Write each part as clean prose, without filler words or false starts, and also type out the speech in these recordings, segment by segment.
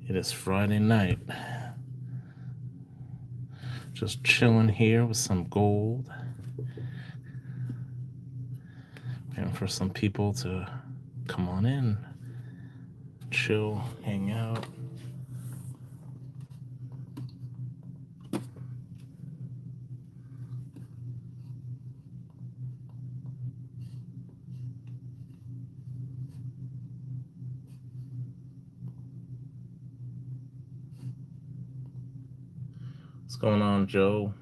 It is Friday night. Just chilling here with some gold. Waiting for some people to come on in, chill, hang out. What's going on, Joe?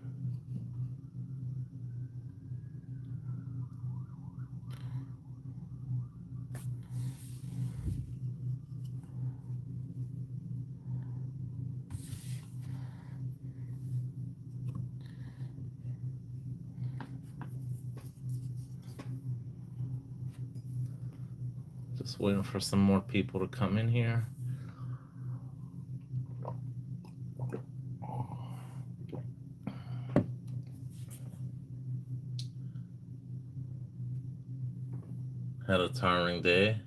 Just waiting for some more people to come in here. Had a tiring day.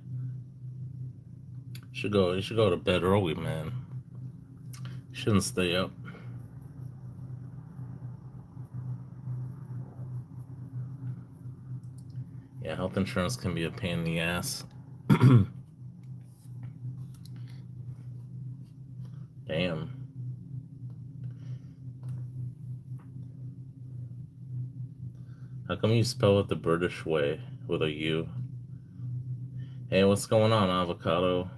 You should go to bed early, man. You shouldn't stay up. Yeah, health insurance can be a pain in the ass. Damn. How come you spell it the British way with a U? Hey, what's going on, avocado?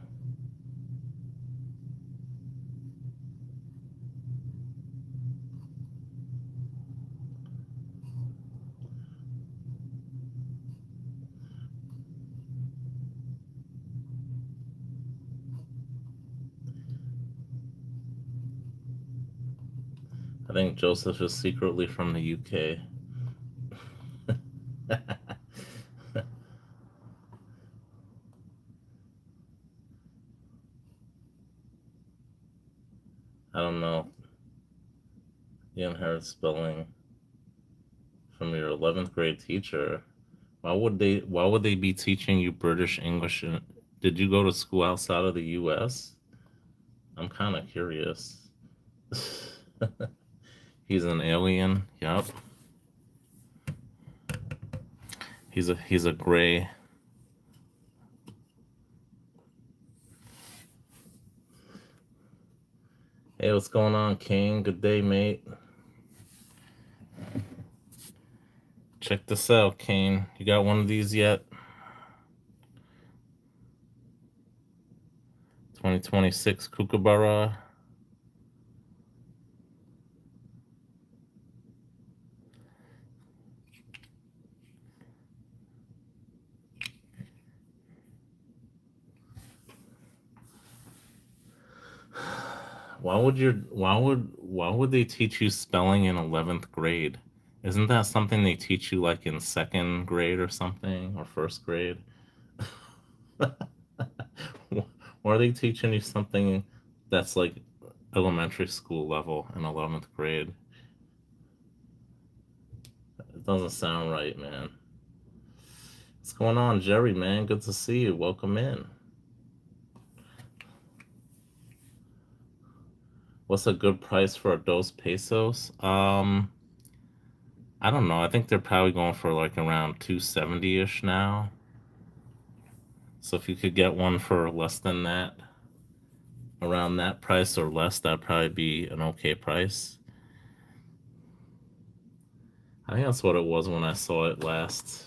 I think Joseph is secretly from the UK. I don't know. You inherit spelling from your 11th grade teacher. Why would they be teaching you British English? Did you go to school outside of the US? I'm kind of curious. He's an alien. Yup. He's a gray. Hey, what's going on, King? Good day, mate. Check this out, Kane. You got one of these yet? 2026 Kookaburra. Why would they teach you spelling in 11th grade? Isn't that something they teach you like in second grade or something or first grade? Why are they teaching you something that's like elementary school level in 11th grade? It doesn't sound right, man. What's going on, Jerry, man? Good to see you. Welcome in. What's a good price for a dos pesos? I don't know. I think they're probably going for like around 270-ish now. So if you could get one for less than that, around that price or less, that'd probably be an okay price. I think that's what it was when I saw it last.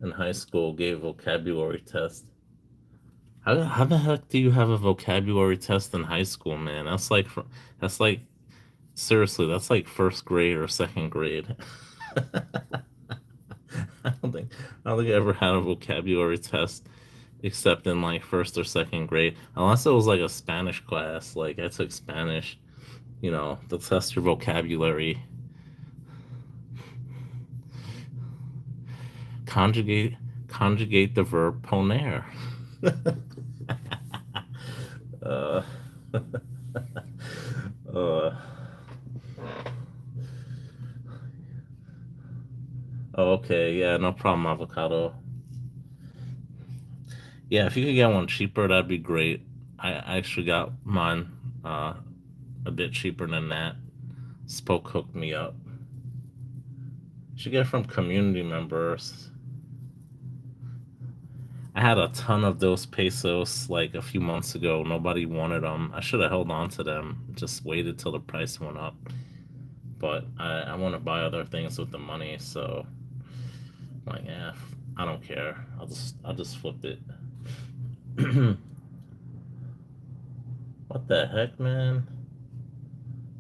In high school, gave vocabulary test. How the heck do you have a vocabulary test in high school, man? That's like seriously, that's like first grade or second grade. I don't think I ever had a vocabulary test except in like first or second grade, unless it was like a Spanish class. Like I took Spanish, to test your vocabulary. Conjugate conjugate the verb poner. uh, uh, Oh, okay. Yeah, no problem, avocado. Yeah, if you could get one cheaper, that'd be great. I actually got mine uh, a bit cheaper than that. Spoke hooked me up. Should get it from community members. I had a ton of those pesos like a few months ago. Nobody wanted them. I should have held on to them. Just waited till the price went up. But I want to buy other things with the money, so I'm like, yeah, I don't care. I'll just flip it. What the heck, man?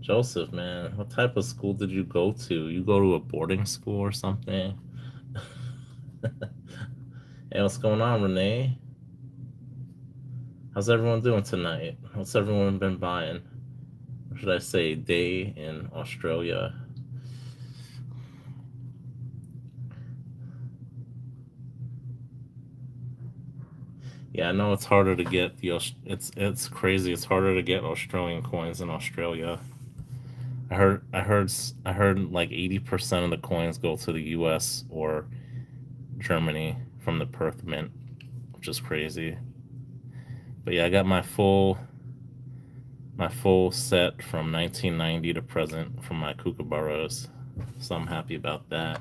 Joseph, man, what type of school did you go to? You go to a boarding school or something? Hey, what's going on, Renee? How's everyone doing tonight? What's everyone been buying? Or should I say day in Australia? Yeah, I know it's harder to get it's crazy. It's harder to get Australian coins in Australia. I heard like 80% of the coins go to the US or Germany from the Perth Mint, which is crazy. But yeah, I got my full set from 1990 to present from my kookaburras, so I'm happy about that.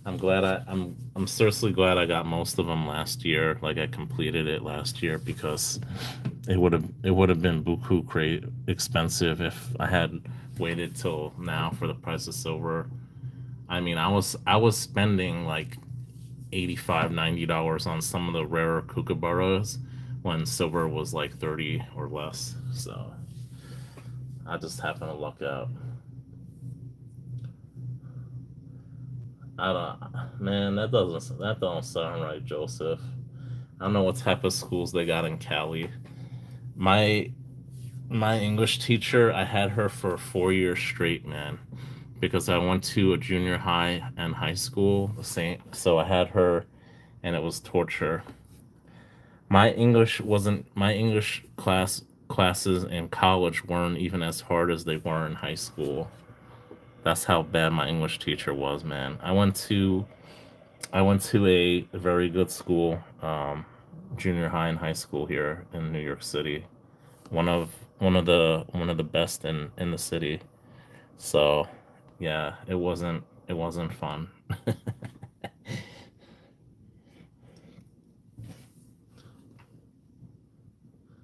I'm seriously glad I got most of them last year. Like I completed it last year because it would have been buku expensive if I had waited till now for the price of silver. I mean, I was spending like 85 $90 on some of the rarer kookaburras when silver was like 30 or less. So I just happened to luck out. I don't, man, that don't sound right, Joseph. I don't know what type of schools they got in Cali. My my English teacher, I had her for 4 years straight, man, because I went to a junior high and high school the same. So I had her, and it was torture. My English classes in college weren't even as hard as they were in high school. That's how bad my English teacher was, man. I went to a very good school, junior high and high school here in New York City. One of the best in the city. So, yeah, it wasn't fun.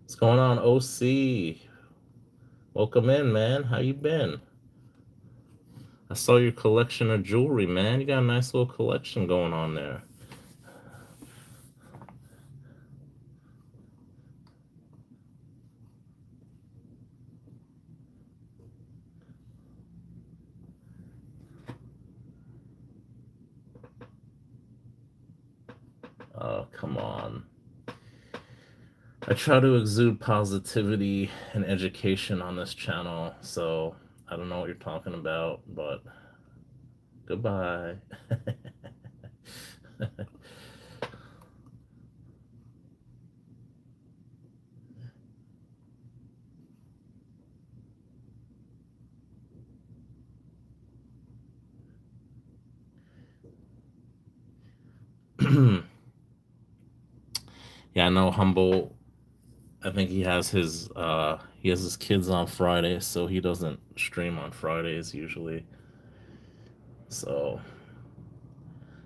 What's going on, OC? Welcome in, man. How you been? I saw your collection of jewelry, man. You got a nice little collection going on there. Oh, come on. I try to exude positivity and education on this channel, so I don't know what you're talking about, but goodbye. Yeah, I know Humble. I think he has his kids on Fridays, so he doesn't stream on Fridays usually. So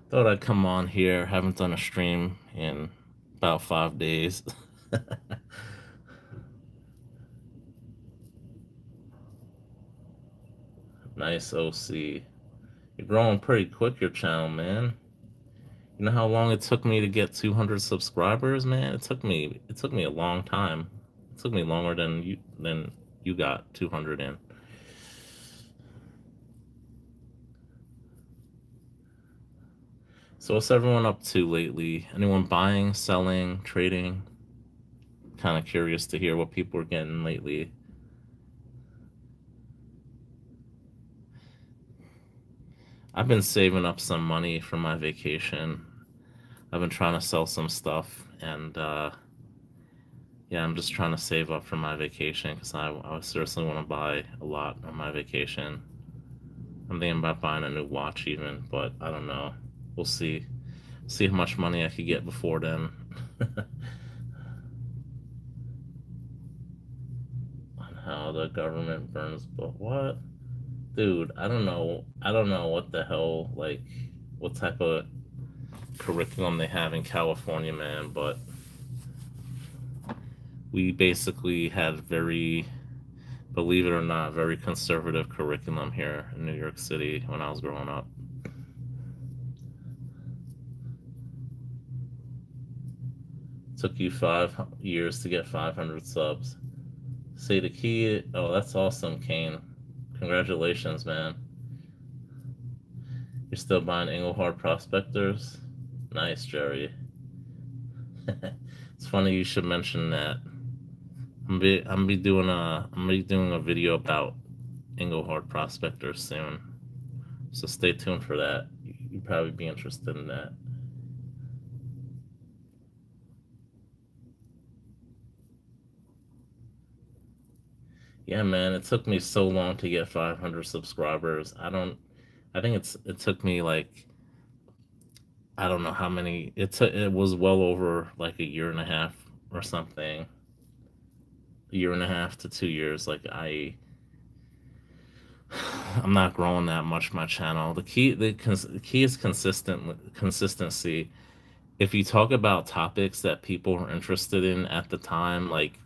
thought I'd come on here. Haven't done a stream in about 5 days. Nice OC. You're growing pretty quick your channel, man. You know how long it took me to get 200 subscribers, man? It took me a long time. It took me longer than you got 200 in. So what's everyone up to lately? Anyone buying, selling, trading? Kind of curious to hear what people are getting lately. I've been saving up some money for my vacation. I've been trying to sell some stuff, and yeah, I'm just trying to save up for my vacation because I seriously want to buy a lot on my vacation. I'm thinking about buying a new watch even, but I don't know. We'll see. See how much money I could get before then. On how the government burns, but what? Dude, I don't know. I don't know what the hell, like, what type of curriculum they have in California, man, but we basically had very, believe it or not, very conservative curriculum here in New York City when I was growing up. Took you 5 years to get 500 subs. Say the key. Oh, that's awesome, Kane. Congratulations, man. You're still buying Engelhard Prospectors? Nice, Jerry. It's funny you should mention that. I'm be doing a video about Engelhard Prospectors soon. So stay tuned for that. You'd probably be interested in that. Yeah, man, it took me so long to get 500 subscribers. I think it took me like I don't know how many. It was well over like a year and a half or something. A year and a half to 2 years. Like I'm not growing that much my channel. The key is consistency. If you talk about topics that people are interested in at the time, like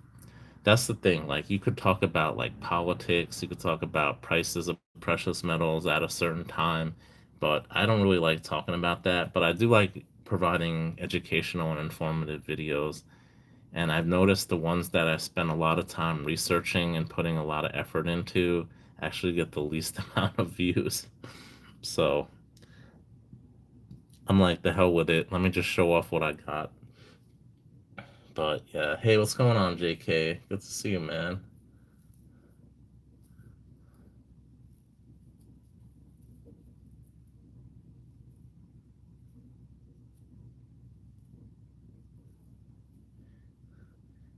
that's the thing. Like you could talk about like politics, you could talk about prices of precious metals at a certain time, but I don't really like talking about that. But I do like providing educational and informative videos. And I've noticed the ones that I spend a lot of time researching and putting a lot of effort into actually get the least amount of views. So I'm like, the hell with it. Let me just show off what I got. But yeah, hey, what's going on, JK? Good to see you, man.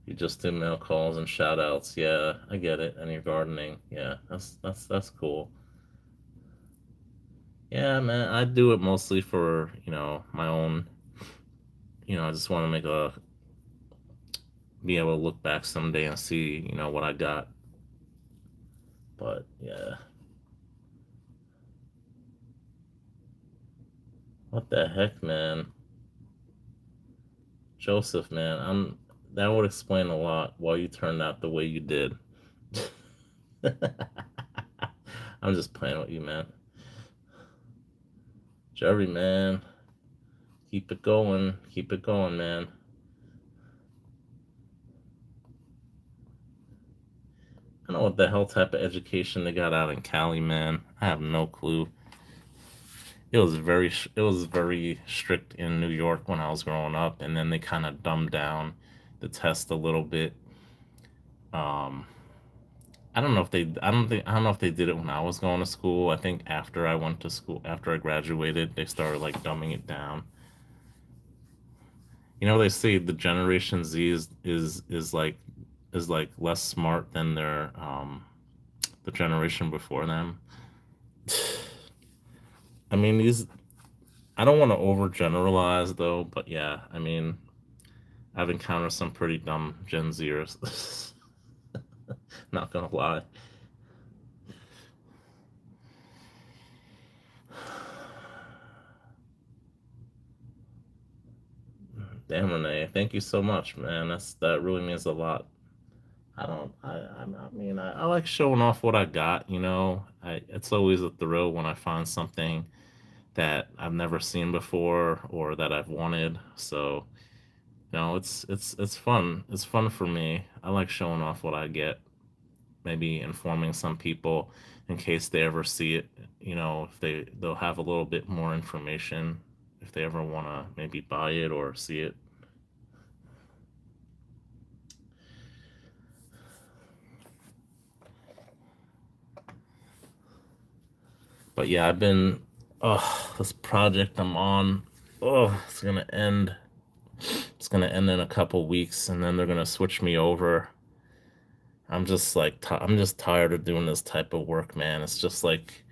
You just do mail calls and shout outs. Yeah, I get it. And you're gardening. Yeah, that's cool. Yeah, man, I do it mostly for, my own, I just want to be able to look back someday and see, what I got. But yeah. What the heck, man? Joseph, man, that would explain a lot why you turned out the way you did. I'm just playing with you, man. Jerry, man, keep it going. Keep it going, man. I don't know what the hell type of education they got out in Cali, man. I have no clue. It was very strict in New York when I was growing up, and then they kind of dumbed down the test a little bit. Um, I don't know if they did it when I was going to school. I think after I went to school, after I graduated, they started like dumbing it down. They say the Generation Z is like less smart than the generation before them. I mean, I don't want to overgeneralize though, but yeah, I mean, I've encountered some pretty dumb Gen Zers. Not gonna lie. Damn, Renee, thank you so much, man. That really means a lot. I don't. I mean, I like showing off what I got. It's always a thrill when I find something that I've never seen before or that I've wanted. So, it's fun. It's fun for me. I like showing off what I get. Maybe informing some people in case they ever see it. If they'll have a little bit more information if they ever want to maybe buy it or see it. But yeah, this project I'm on, it's gonna end. It's gonna end in a couple weeks, and then they're gonna switch me over. I'm just like, I'm just tired of doing this type of work, man. It's just like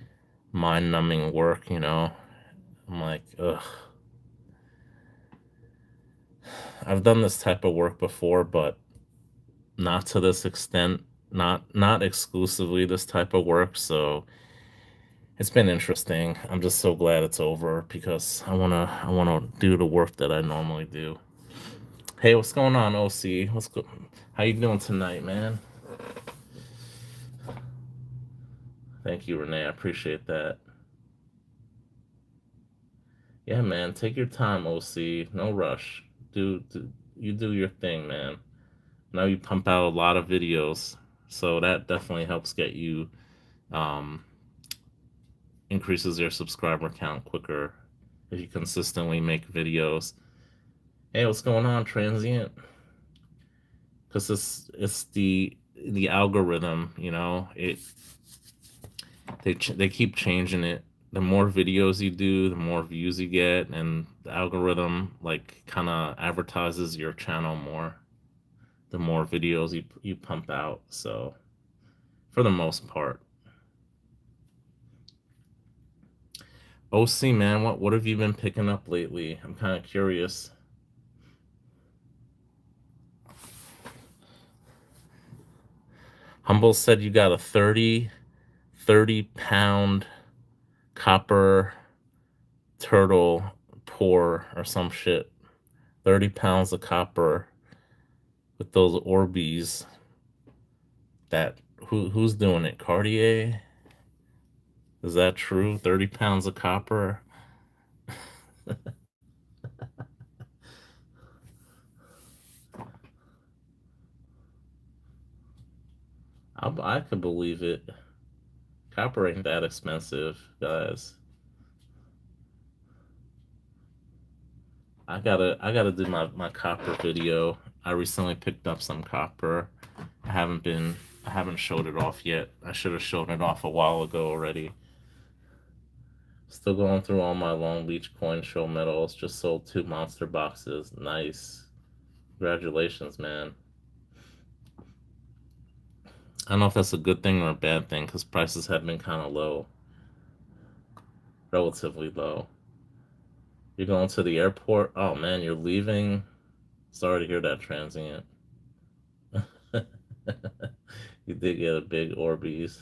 mind-numbing work, you know. I'm like, ugh. I've done this type of work before, but not to this extent, not exclusively this type of work, so it's been interesting. I'm just so glad it's over because I wanna do the work that I normally do. Hey, what's going on, OC? How you doing tonight, man? Thank you, Renee. I appreciate that. Yeah, man, take your time, OC. No rush. You do your thing, man. Now you pump out a lot of videos, so that definitely helps get you um, increases your subscriber count quicker if you consistently make videos. Hey, what's going on, transient? Because it's the algorithm, you know. They keep changing it. The more videos you do, the more views you get, and the algorithm like kind of advertises your channel more. The more videos you pump out, so for the most part. OC man, what have you been picking up lately? I'm kind of curious. Humble said you got a 30 pound copper turtle pour or some shit. 30 pounds of copper with those Orbeez. That who's doing it? Cartier? Is that true? 30 pounds of copper? I could believe it. Copper ain't that expensive, guys. I gotta do my copper video. I recently picked up some copper. I haven't been I haven't showed it off yet. I should have shown it off a while ago already. Still going through all my Long Beach coin show medals. Just sold 2 monster boxes. Nice. Congratulations, man. I don't know if that's a good thing or a bad thing because prices have been kind of low, relatively low. You're going to the airport? Oh man, you're leaving? Sorry to hear that, transient. You did get a big Orbeez.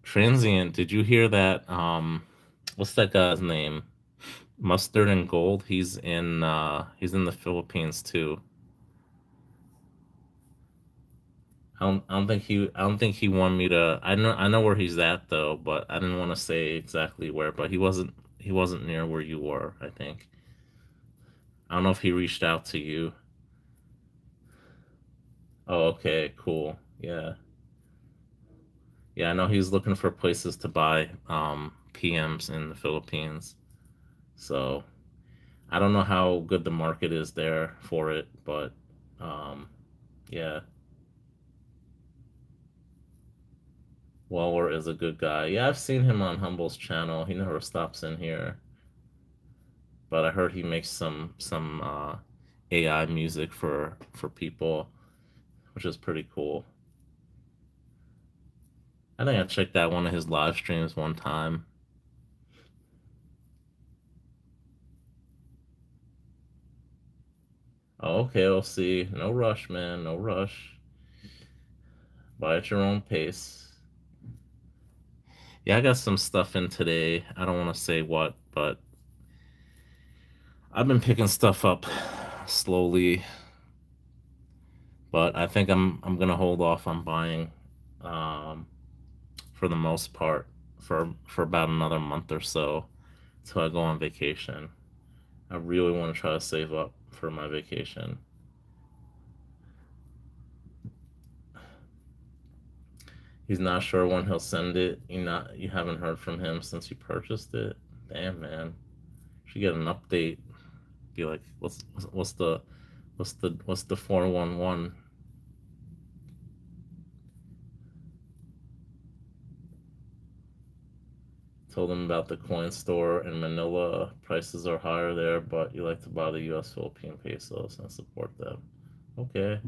Transient, did you hear that? What's that guy's name? Mustard and Gold. He's in the Philippines too. I don't think he wanted me to. I know where he's at though, but I didn't want to say exactly where. But he wasn't near where you were. I think. I don't know if he reached out to you. Oh, okay, cool. Yeah, yeah. I know he's looking for places to buy PMs in the Philippines. So I don't know how good the market is there for it, but um, yeah, Waller is a good guy. Yeah, I've seen him on Humble's channel. He never stops in here, but I heard he makes some AI music for people, which is pretty cool. I think I checked out one of his live streams one time. Oh, okay, I'll see. No rush, man. No rush. Buy at your own pace. Yeah, I got some stuff in today. I don't want to say what, but I've been picking stuff up slowly. But I think I'm gonna hold off on buying, um, for the most part, for about another month or so, till I go on vacation. I really want to try to save up for my vacation. He's not sure when he'll send it. You haven't heard from him since you purchased it. Damn, man. Should get an update. Be like, what's the 411? Told him about the coin store in Manila. Prices are higher there, but you like to buy the U.S. Philippine pesos and support them. Okay.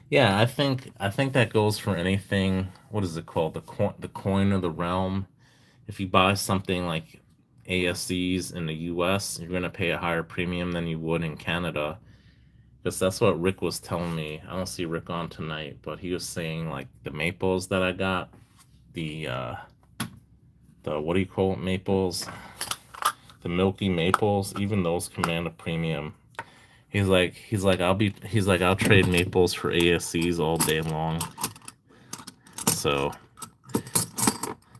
Yeah, I think that goes for anything. What is it called? The coin of the realm. If you buy something like ASCs in the US, you're gonna pay a higher premium than you would in Canada. Because that's what Rick was telling me. I don't see Rick on tonight, but he was saying like the maples that I got, the what do you call it, maples? The milky maples, even those command a premium. He's like I'll trade maples for ASCs all day long. So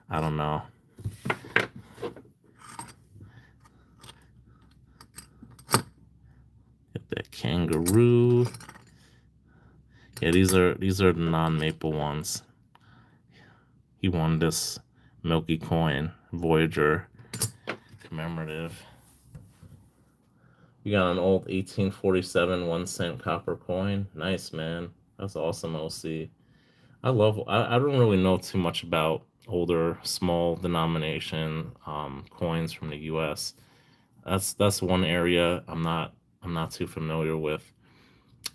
I don't know. Get that kangaroo. Yeah, these are the non-maple ones. He won this Milky Coin Voyager commemorative. You got an old 1847 1 cent copper coin. Nice, man. That's awesome, OC. I don't really know too much about older small denomination coins from the US. That's one area I'm not too familiar with.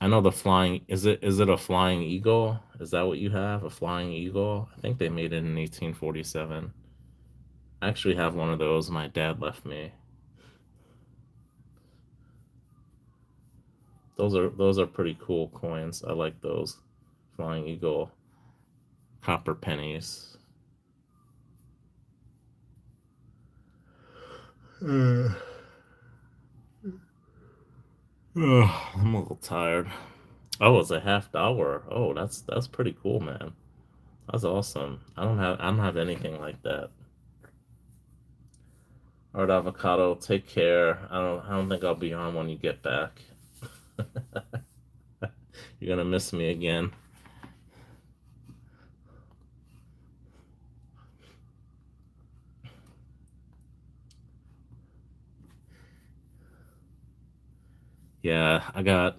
I know the flying, is it a flying eagle? Is that what you have? A flying eagle? I think they made it in 1847. I actually have one of those my dad left me. Those are pretty cool coins. I like those. Flying eagle copper pennies. Uh, I'm a little tired. Oh, it's a $1/2. Oh, that's pretty cool, man. That's awesome. I don't have anything like that. All right, avocado. Take care. I don't think I'll be on when you get back. You're gonna miss me again. Yeah, I got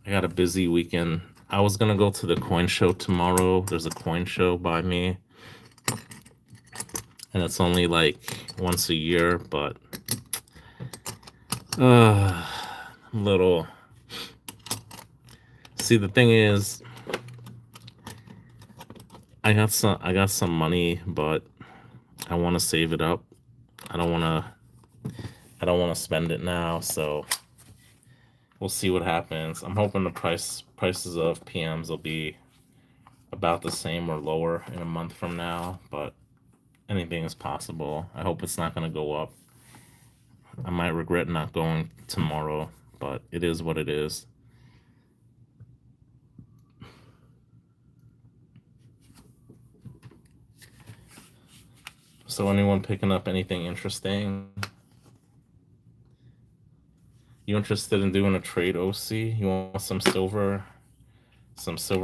a busy weekend. I was gonna go to the coin show tomorrow. There's a coin show by me, and it's only like once a year, but uh, little. See, the thing is, I got some money, but I want to save it up. I don't want to I don't want to spend it now, so we'll see what happens. I'm hoping the prices of PMs will be about the same or lower in a month from now, but anything is possible. I hope it's not going to go up. I might regret not going tomorrow, but it is what it is. So anyone picking up anything interesting? You interested in doing a trade, OC? You want some silver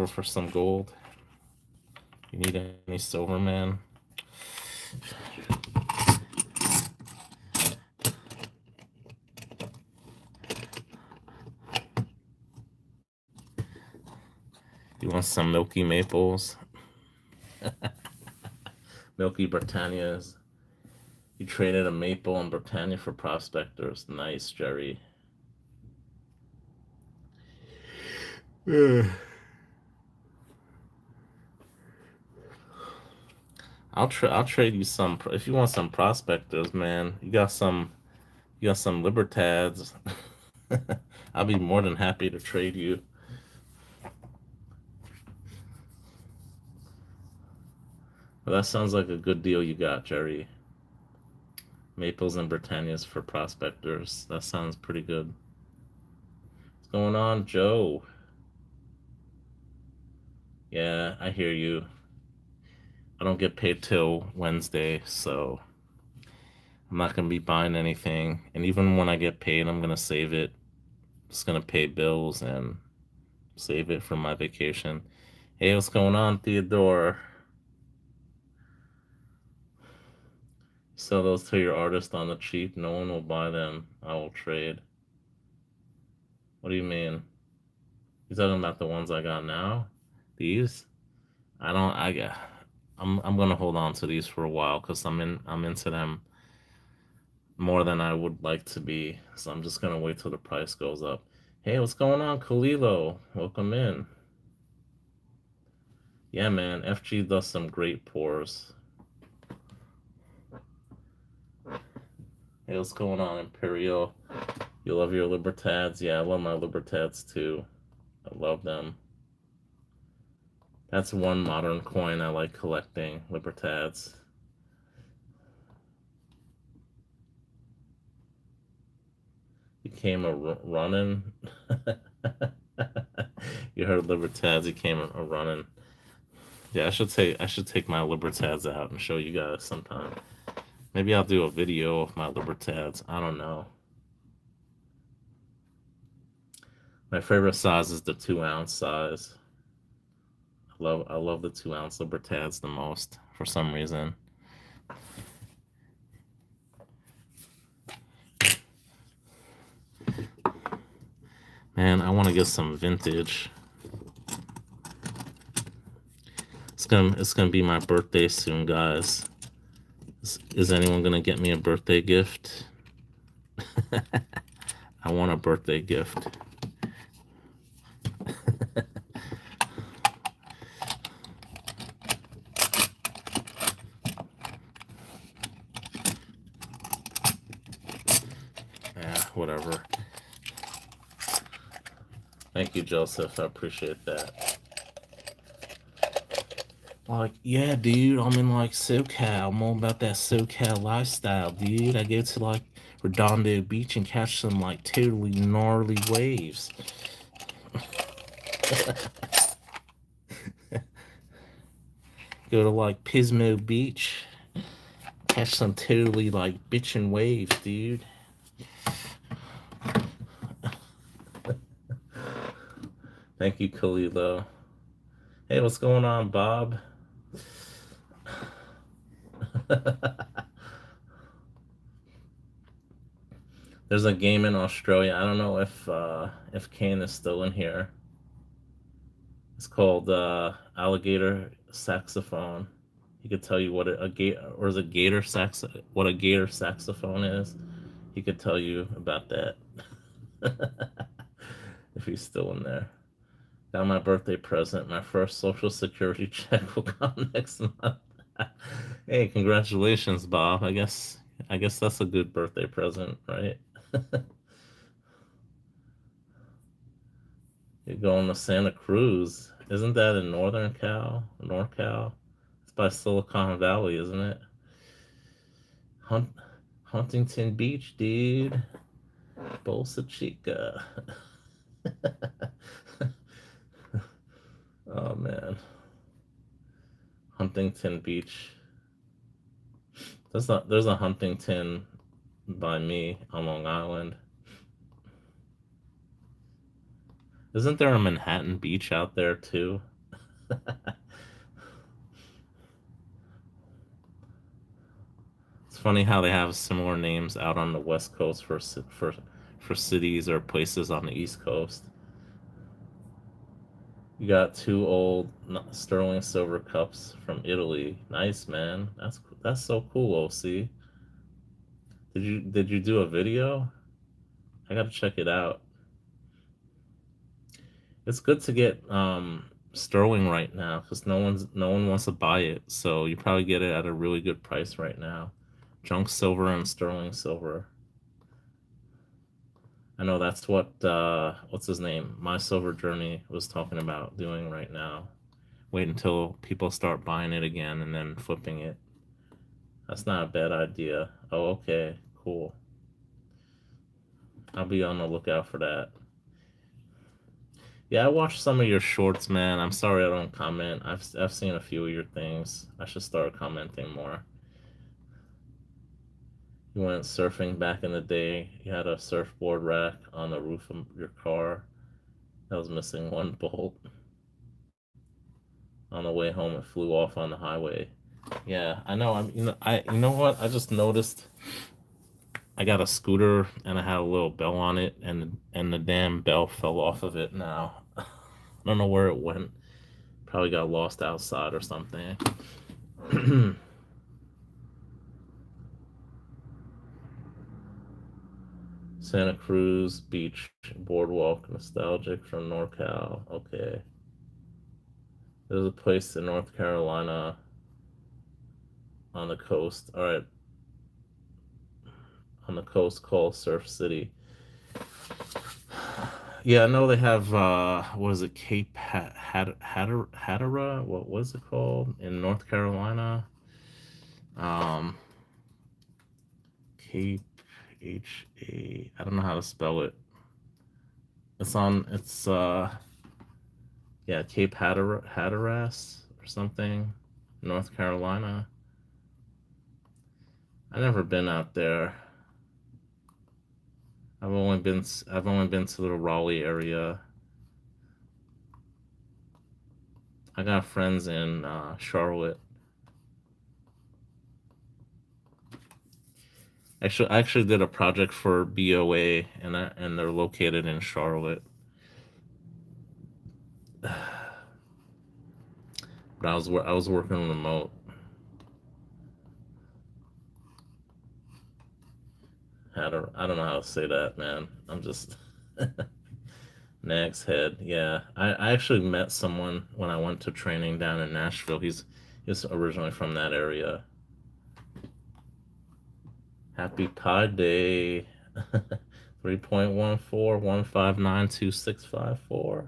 for some gold? You need any silver, man? You want some Milky Maples? Milky Britannias? You traded a maple and Britannia for prospectors. Nice, Jerry. I'll trade you some if you want some prospectors, man. You got some Libertads. I'll be more than happy to trade you. But that sounds like a good deal you got, Jerry. Maples and Britannias for prospectors. That sounds pretty good. What's going on, Joe? Yeah, I hear you. I don't get paid till Wednesday, so I'm not gonna be buying anything. And even when I get paid, I'm gonna save it. Just gonna pay bills and save it for my vacation. Hey, what's going on, Theodore? Sell those to your artist on the cheap. No one will buy them. I will trade. What do you mean? You talking about the ones I got now? These? I don't. I got. I'm gonna hold on to these for a while because I'm into them more than I would like to be. So I'm just gonna wait till the price goes up. Hey, what's going on, Kalilo? Welcome in. Yeah, man, FG does some great pours. Hey, what's going on, Imperial? You love your Libertads? Yeah, I love my Libertads too. I love them. That's one modern coin I like collecting, Libertads. You came a running. You heard Libertads. You came a running. Yeah, I should take my Libertads out and show you guys sometime. Maybe I'll do a video of my Libertads. I don't know. My favorite size is the 2 ounce size. I love the 2 ounce Libertads the most for some reason. Man, I want to get some vintage. It's gonna be my birthday soon, guys. Is anyone gonna get me a birthday gift? I want a birthday gift. Yeah, whatever. Thank you, Joseph. I appreciate that. Like, yeah, dude, I'm in like SoCal. I'm all about that SoCal lifestyle, dude. I go to like Redondo Beach and catch some like totally gnarly waves. Go to like Pismo Beach, catch some totally like bitchin' waves, dude. Thank you, Kalilo. Hey, what's going on, Bob? There's a game in Australia. I don't know if Kane is still in here. It's called Alligator Saxophone. He could tell you what a gator or is a gator sax what a gator saxophone is. He could tell you about that if he's still in there. Got my birthday present. My first Social Security check will come next month. Hey, congratulations, Bob. I guess that's a good birthday present, right? You're going to Santa Cruz. Isn't that in Northern Cal? NorCal? It's by Silicon Valley, isn't it? Hunt Huntington Beach, dude. Bolsa Chica. Oh man. Huntington Beach. There's a Huntington by me on Long Island. Isn't there a Manhattan Beach out there too? It's funny how they have similar names out on the West Coast for cities or places on the East Coast. You got two old sterling silver cups from Italy. Nice, man. That's so cool, OC. Did you do a video? I gotta check it out. It's good to get sterling right now because no one wants to buy it. So you probably get it at a really good price right now. Junk silver and sterling silver. I know that's what what's his name? My Silver Journey was talking about doing right now. Wait until people start buying it again and then flipping it. That's not a bad idea. Oh, okay, cool. I'll be on the lookout for that. Yeah, I watched some of your shorts, man. I'm sorry I don't comment. I've seen a few of your things. I should start commenting more. You went surfing back in the day. You had a surfboard rack on the roof of your car that was missing one bolt. On the way home, it flew off on the highway. Yeah, I know. You know what? I just noticed I got a scooter and I had a little bell on it, and the damn bell fell off of it now. I don't know where it went. Probably got lost outside or something. Santa Cruz Beach Boardwalk, nostalgic from NorCal. Okay. There's a place in North Carolina on the coast. All right, on the coast called Surf City. Yeah, I know they have what is it, Hatteras? What was it called in North Carolina? Um, Cape H-A. I don't know how to spell it. It's yeah, Hatteras or something, North Carolina. I never been out there. I've only been to the Raleigh area. I got friends in Charlotte. I actually did a project for BOA, and they're located in Charlotte. But I was working remote. I don't know how to say that, man. I'm just Nag's Head. Yeah, I actually met someone when I went to training down in Nashville. He's originally from that area. Happy Pi Day. 3.1415926654.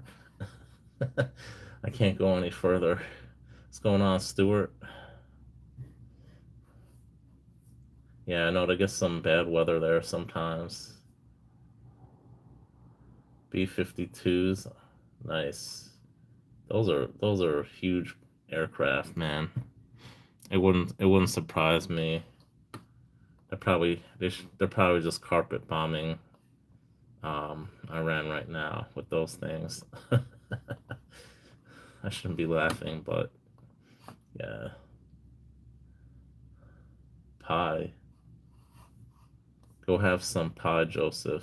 I can't go any further. What's going on, Stuart? Yeah, I know they get some bad weather there sometimes. B-52s, nice. Those are huge aircraft, man. It wouldn't surprise me. They're probably just carpet bombing Iran right now with those things. I shouldn't be laughing, but yeah, pie. Go have some pie, Joseph,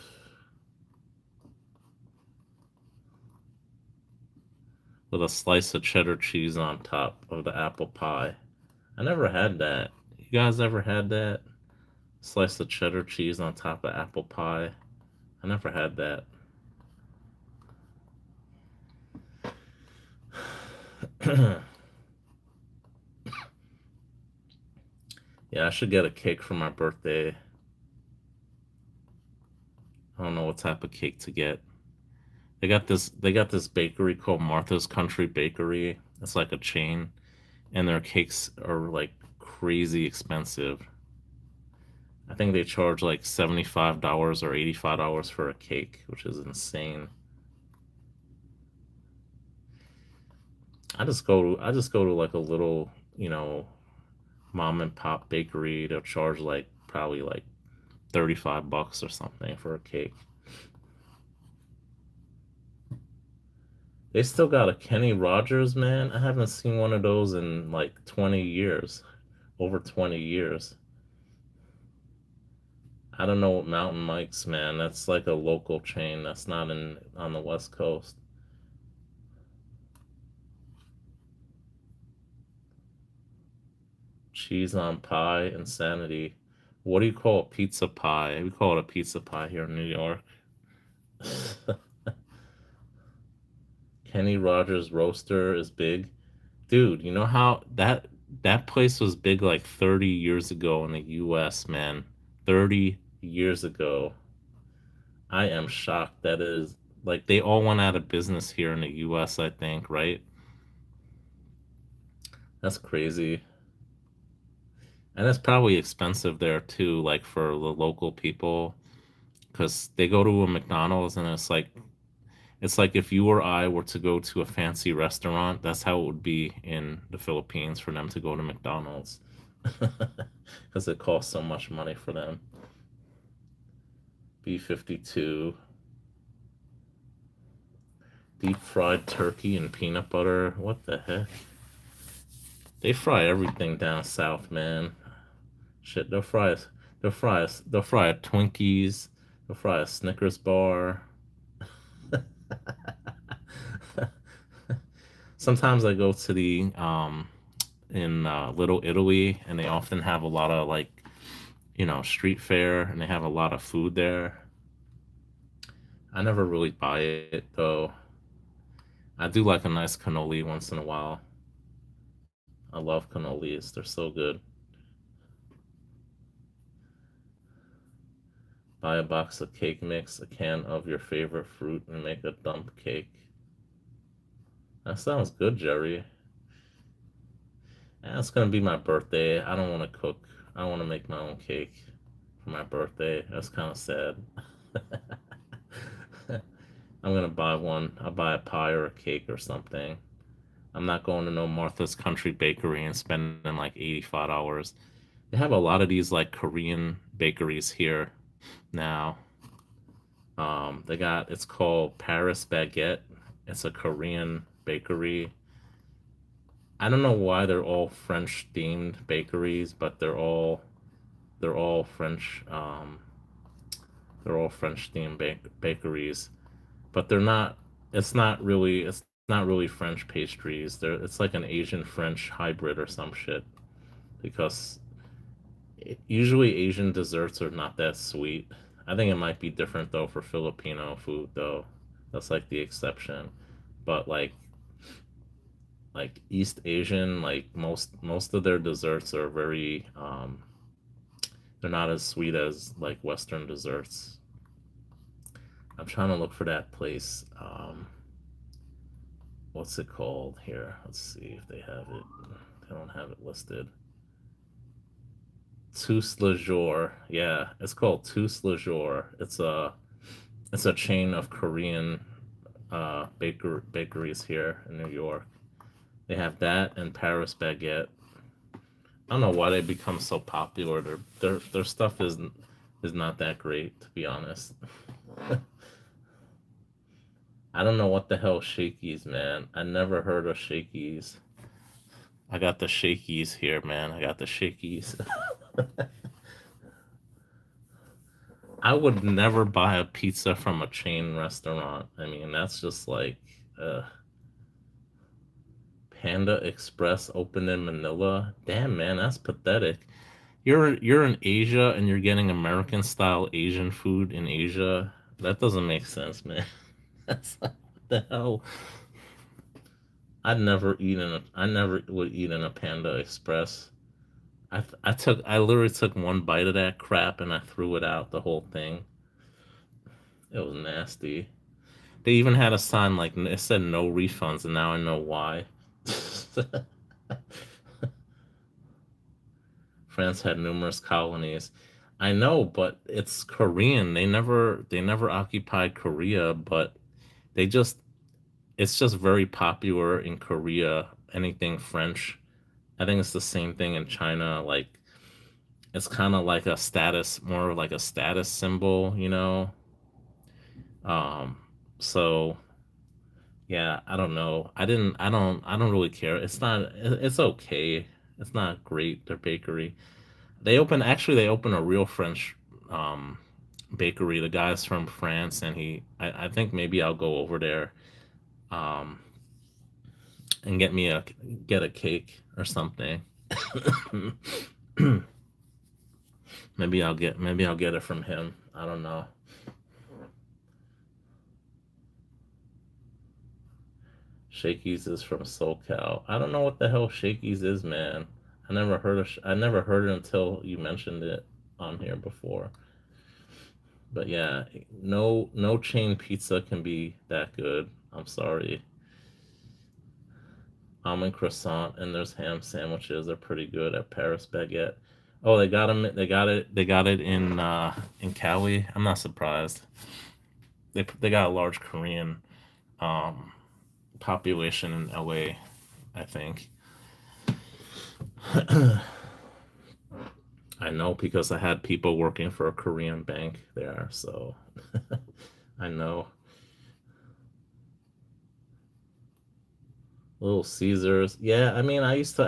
with a slice of cheddar cheese on top of the apple pie. I never had that. You guys ever had that? Slice of cheddar cheese on top of apple pie. I never had that. Yeah, I should get a cake for my birthday. I don't know what type of cake to get. They got this bakery called Martha's Country Bakery. It's like a chain, and their cakes are like crazy expensive. I think they charge like $75 or $85 for a cake, which is insane. I just go to like a little, mom and pop bakery. They'll charge like probably like $35 or something for a cake. They still got a Kenny Rogers, man. I haven't seen one of those in like 20 years, over 20 years. I don't know what Mountain Mike's, man. That's like a local chain. That's not in on the West Coast. Cheese on pie, insanity. What do you call a pizza pie? We call it a pizza pie here in New York. Kenny Rogers Roaster is big. Dude, you know how that place was big like 30 years ago in the US, man. 30 years ago. I am shocked that is like they all went out of business here in the US, I think, right? That's crazy. And it's probably expensive there too, like for the local people, because they go to a McDonald's and it's like if you or I were to go to a fancy restaurant, that's how it would be in the Philippines for them to go to McDonald's. Because it costs so much money for them. B-52, deep fried turkey and peanut butter. What the heck? They fry everything down south, man. Shit, they'll fry a Twinkies, they'll fry a Snickers bar. Sometimes I go to the in Little Italy, and they often have a lot of like street fair, and they have a lot of food there. I never really buy it though. I do like a nice cannoli once in a while. I love cannolis. They're so good. Buy a box of cake mix, a can of your favorite fruit, and make a dump cake. That sounds good, Jerry. It's gonna be my birthday. I don't want to cook. I don't want to make my own cake for my birthday. That's kind of sad. I'm gonna buy one. I'll buy a pie or a cake or something. I'm not going to no Martha's Country Bakery and spending like $85. They have a lot of these like Korean bakeries here now. They got it's called Paris Baguette. It's a Korean bakery. I don't know why they're all French themed bakeries, but they're all French. They're all French themed bakeries, but they're not. It's not really. It's not really French pastries. It's like an Asian French hybrid or some shit. Because usually Asian desserts are not that sweet. I think it might be different though for Filipino food though. That's like the exception. But like East Asian, like most of their desserts are very they're not as sweet as like Western desserts. I'm trying to look for that place. What's it called here? Let's see if they have it. They don't have it listed. Tous le Jour. Yeah, it's called Tous le Jour. It's a chain of Korean bakeries here in New York. They have that and Paris Baguette. I don't know why they become so popular. Their stuff is not that great, to be honest. I don't know what the hell Shakey's, man. I never heard of Shakey's. I got the Shakey's here, man. I got the Shakey's. I would never buy a pizza from a chain restaurant. I mean, that's just like uh, Panda Express opened in Manila. Damn, man, that's pathetic. You're in Asia and you're getting American style Asian food in Asia. That doesn't make sense, man. That's like, what the hell? I never would eat in a Panda Express. I literally took one bite of that crap and I threw it out, the whole thing. It was nasty. They even had a sign like it said no refunds, and now I know why. France had numerous colonies. I know, but it's Korean. They never occupied Korea, but they just it's just very popular in Korea. Anything French. I think it's the same thing in China. Like it's kind of like a status, more like a status symbol, you know. Um, so yeah, I don't know. I don't really care. It's okay. It's not great. Their bakery. They open a real French um bakery. The guy's from France and I think maybe I'll go over there um and get a cake or something. Maybe I'll get it from him. I don't know. Shakey's is from SoCal. I don't know what the hell Shakey's is, man. I never heard it until you mentioned it on here before. But yeah, no chain pizza can be that good. I'm sorry. Almond croissant and there's ham sandwiches are pretty good at Paris Baguette. Oh, they got them. They got it in Cali. I'm not surprised. They got a large Korean um population in LA, I think. I know because I had people working for a Korean bank there, so I know. Little Caesars. Yeah, I mean, I used to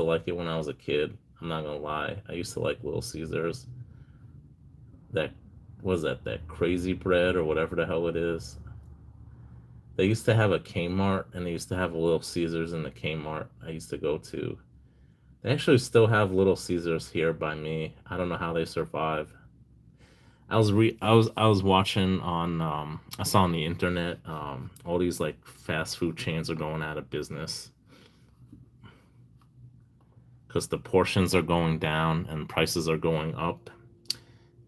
like it when I was a kid. I'm not gonna lie. I used to like Little Caesars. That was that crazy bread or whatever the hell it is. They used to have a Kmart and they used to have a Little Caesars in the Kmart I used to go to. They actually still have Little Caesars here by me. I don't know how they survive. I was watching on I saw on the internet all these like fast food chains are going out of business because the portions are going down and prices are going up.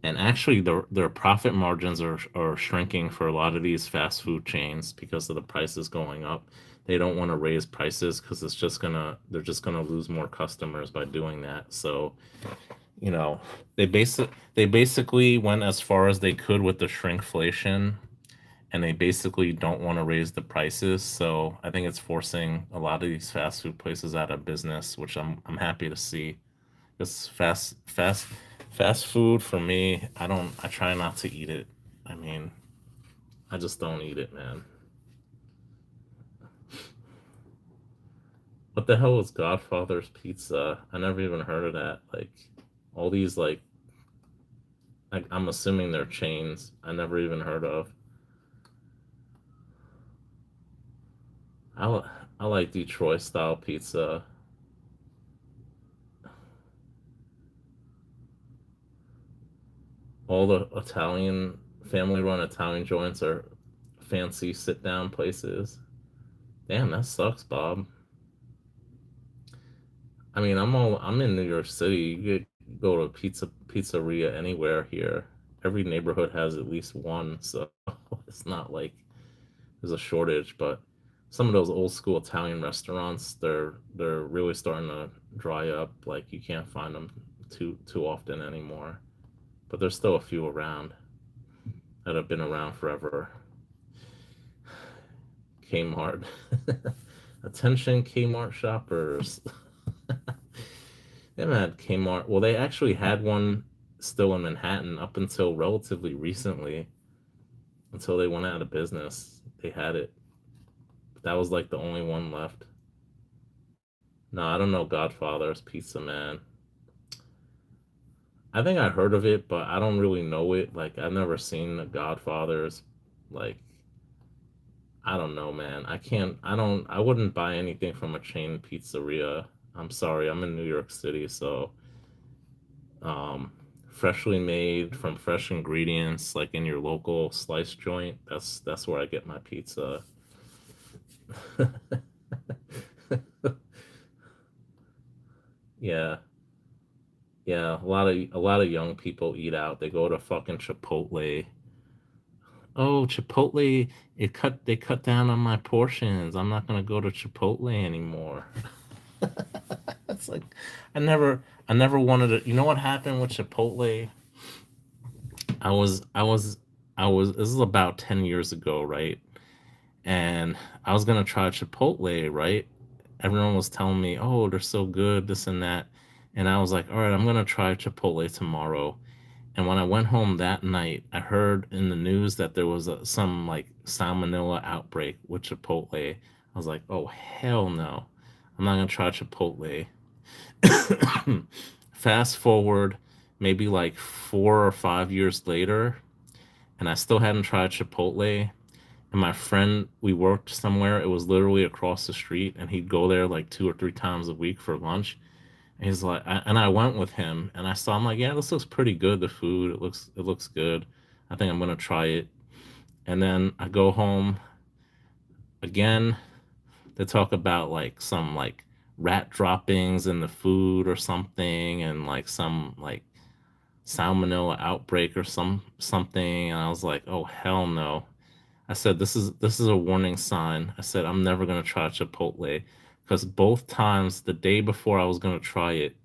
And actually their profit margins are shrinking for a lot of these fast food chains because of the prices going up. They don't want to raise prices because they're just gonna lose more customers by doing that. So, you know, they basically went as far as they could with the shrinkflation, and they basically don't want to raise the prices. So I think it's forcing a lot of these fast food places out of business, which I'm happy to see. Because fast food for me, I try not to eat it. I mean, I just don't eat it, man. What the hell is Godfather's Pizza? I never even heard of that. Like all these I'm assuming they're chains I never even heard of. I li- I like Detroit style pizza. All the Italian family run Italian joints are fancy sit down places. Damn, that sucks, Bob. I mean, I'm in New York City. You could go to a pizzeria anywhere here. Every neighborhood has at least one, so it's not like there's a shortage. But some of those old school Italian restaurants, they're really starting to dry up. Like you can't find them too often anymore. But there's still a few around that have been around forever. Kmart. Attention Kmart shoppers. They haven't had Kmart. Well, they actually had one still in Manhattan up until relatively recently, until they went out of business. They had it. But that was like the only one left. No, I don't know Godfather's Pizza, man. I think I heard of it, but I don't really know it. Like I've never seen the Godfather's. Like I don't know, man. I can't. I don't. I wouldn't buy anything from a chain pizzeria. I'm sorry. I'm in New York City, so um, freshly made from fresh ingredients, like in your local slice joint. That's where I get my pizza. Yeah, yeah. A lot of young people eat out. They go to fucking Chipotle. Oh, Chipotle! They cut down on my portions. I'm not gonna go to Chipotle anymore. It's like I never wanted to. You know what happened with Chipotle? I was I was I was. This is about 10 years ago, right? And I was gonna try Chipotle, right? Everyone was telling me, "Oh, they're so good, this and that," and I was like, "All right, I'm gonna try Chipotle tomorrow." And when I went home that night, I heard in the news that there was some like salmonella outbreak with Chipotle. I was like, "Oh hell no, I'm not gonna try Chipotle." Fast forward, maybe like 4 or 5 years later, and I still hadn't tried Chipotle. And my friend, we worked somewhere. It was literally across the street, and he'd go there like 2 or 3 times a week for lunch. And he's like, and I went with him, and I saw. I'm like, yeah, this looks pretty good. The food, it looks good. I think I'm gonna try it. And then I go home again. They talk about like some like rat droppings in the food or something, and like some like salmonella outbreak or something. And I was like, oh hell no. I said, this is a warning sign. I said, I'm never gonna try Chipotle because both times the day before I was gonna try it,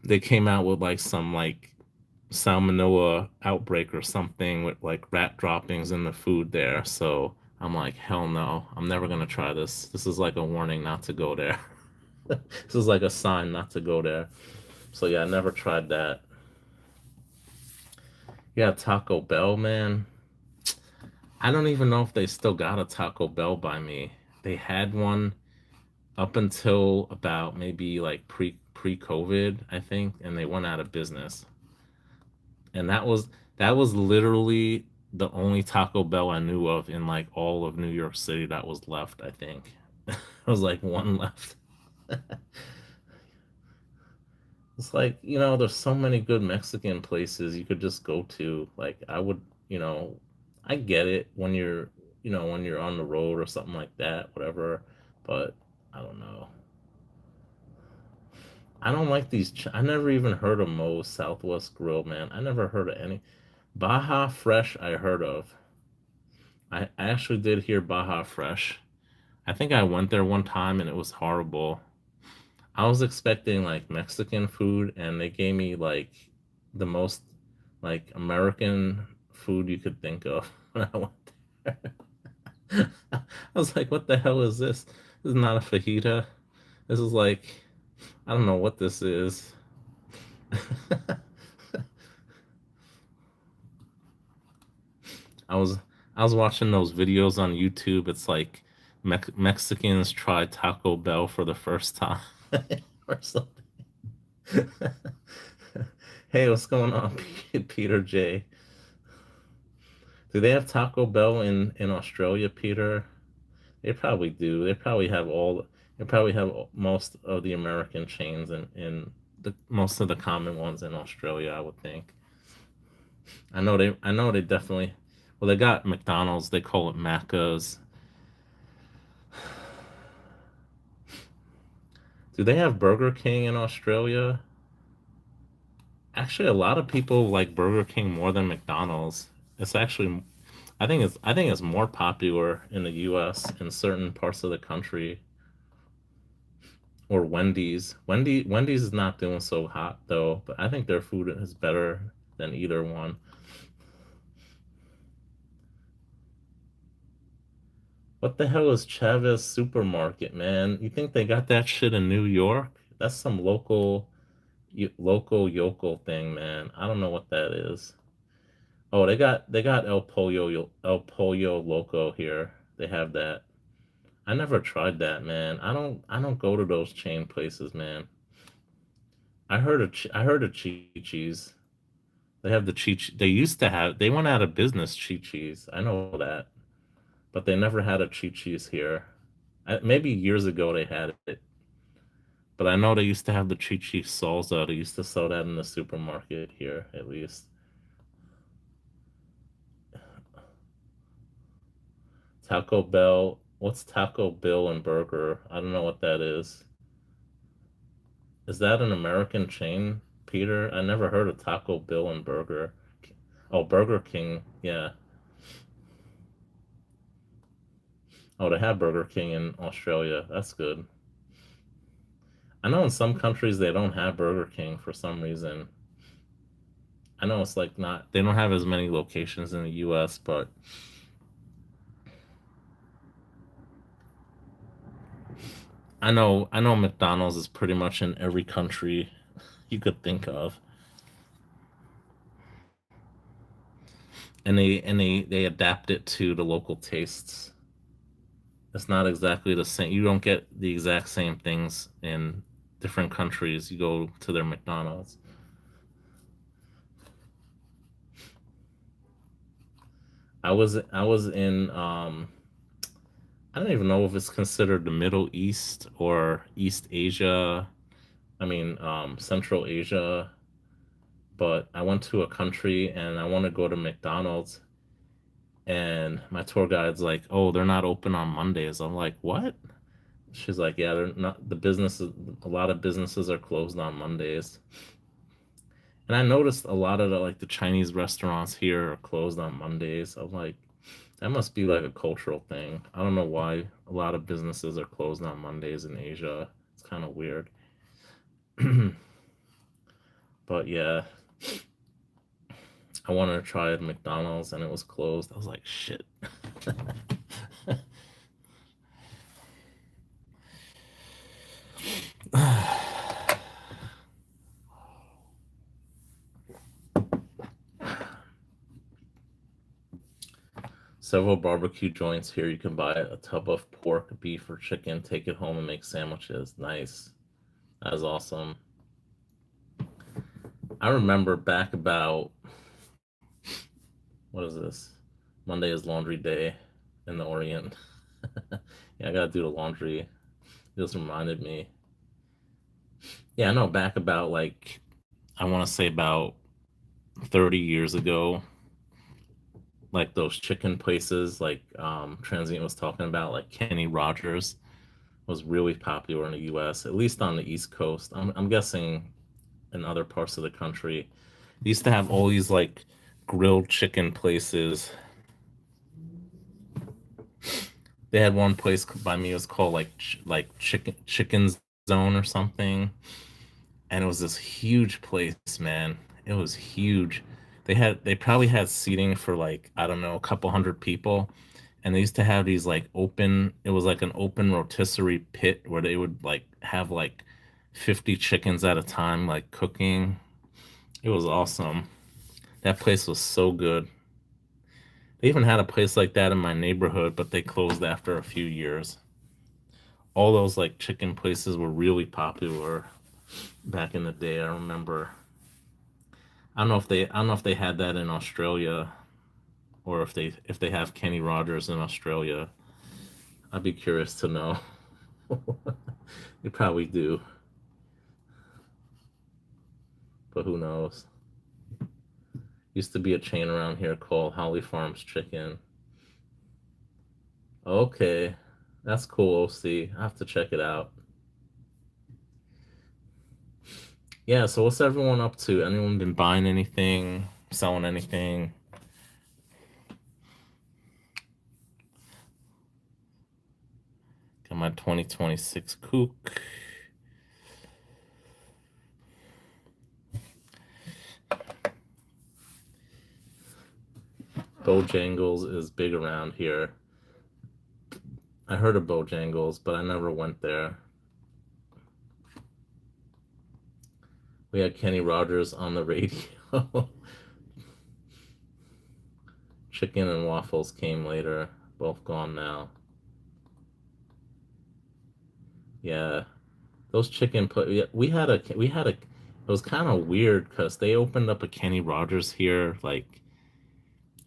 they came out with like some like salmonella outbreak or something with like rat droppings in the food there. So I'm like, hell no, I'm never gonna try this. This is like a warning not to go there. This is like a sign not to go there. So yeah, I never tried that. Yeah, Taco Bell, man. I don't even know if they still got a Taco Bell by me. They had one up until about maybe like pre COVID, I think, and they went out of business. And that was literally the only Taco Bell I knew of in like all of New York City that was left, I think. There was like one left. It's like, there's so many good Mexican places you could just go to. Like, I would, you know, I get it when you're on the road or something like that, whatever. But I don't know. I don't like these. I never even heard of Moe's Southwest Grill, man. I never heard of any. Baja Fresh, I heard of. I actually did hear Baja Fresh. I think I went there one time and it was horrible. I was expecting like Mexican food and they gave me like the most like American food you could think of when I went there. I was like, what the hell is this? This is not a fajita. This is like, I don't know what this is. I was I was watching those videos on YouTube. It's like Mexicans try Taco Bell for the first time or something. Hey, what's going on, Peter J? Do they have Taco Bell in Australia, Peter? They probably do. They probably have most of the American chains in the most of the common ones in Australia, I would think. I know they definitely well they got McDonald's, they call it Macca's. Do they have Burger King in Australia? Actually, a lot of people like Burger King more than McDonald's. It's actually I think it's more popular in the US in certain parts of the country or Wendy's. Wendy's is not doing so hot though, but I think their food is better than either one. What the hell is Chavez Supermarket, man? You think they got that shit in New York? That's some local yokel thing, man. I don't know what that is. Oh, they got El Pollo Loco here. They have that. I never tried that, man. I don't go to those chain places, man. I heard of Chi-Chi's. They have the They used to have. They went out of business. Chi-Chi's. I know that, but they never had a Chi-Chi's here. Maybe years ago they had it, but I know they used to have the Chi-Chi's salsa. They used to sell that in the supermarket here, at least. Taco Bell. What's Taco Bill and Burger? I don't know what that is. Is that an American chain, Peter? I never heard of Taco Bill and Burger. Oh, Burger King. Yeah. Oh, they have Burger King in Australia. That's good. I know in some countries they don't have Burger King for some reason. I know it's like not, they don't have as many locations in the US, but I know McDonald's is pretty much in every country you could think of. And they adapt it to the local tastes. It's not exactly the same. You don't get the exact same things in different countries. You go to their McDonald's. I was in I don't even know if it's considered the Middle East or East Asia. I mean Central Asia, but I went to a country and I want to go to McDonald's and my tour guide's like, "Oh, they're not open on Mondays." I'm like, "What?" She's like, "Yeah, they're not the businesses a lot of businesses are closed on Mondays." And I noticed a lot of the Chinese restaurants here are closed on Mondays. I'm like, that must be like a cultural thing. I don't know why a lot of businesses are closed on Mondays in Asia. It's kind of weird. But yeah, I wanted to try at McDonald's and it was closed. I was like, shit. Several barbecue joints here. You can buy a tub of pork, beef, or chicken, take it home and make sandwiches. Nice. That is awesome. I remember back about, what is this? Monday is laundry day in the Orient. Yeah, I gotta do the laundry. It just reminded me. Yeah, I know back about like I want to say about 30 years ago, like those chicken places like Transient was talking about, like Kenny Rogers was really popular in the US, at least on the East Coast. I'm guessing in other parts of the country. They used to have all these like grilled chicken places. They had one place by me, it was called like chicken zone or something, and it was this huge place, man. It was huge. They probably had seating for like, I don't know, a couple hundred people, and they used to have these like open, it was like an open rotisserie pit where they would like have like 50 chickens at a time like cooking. It was awesome. That place was so good. They even had a place like that in my neighborhood, but they closed after a few years. All those like chicken places were really popular back in the day. I remember. I don't know if they had that in Australia, or if they have Kenny Rogers in Australia. I'd be curious to know. They probably do, but who knows? Used to be a chain around here called Holly Farms Chicken. Okay, that's cool. OC, I have to check it out. Yeah, so what's everyone up to? Anyone been buying anything, selling anything? Got my 2026 Kook. Bojangles is big around here. I heard of Bojangles, but I never went there. We had Kenny Rogers on the radio. Chicken and waffles came later, both gone now. Yeah, those we had a. It was kind of weird because they opened up a Kenny Rogers here. Like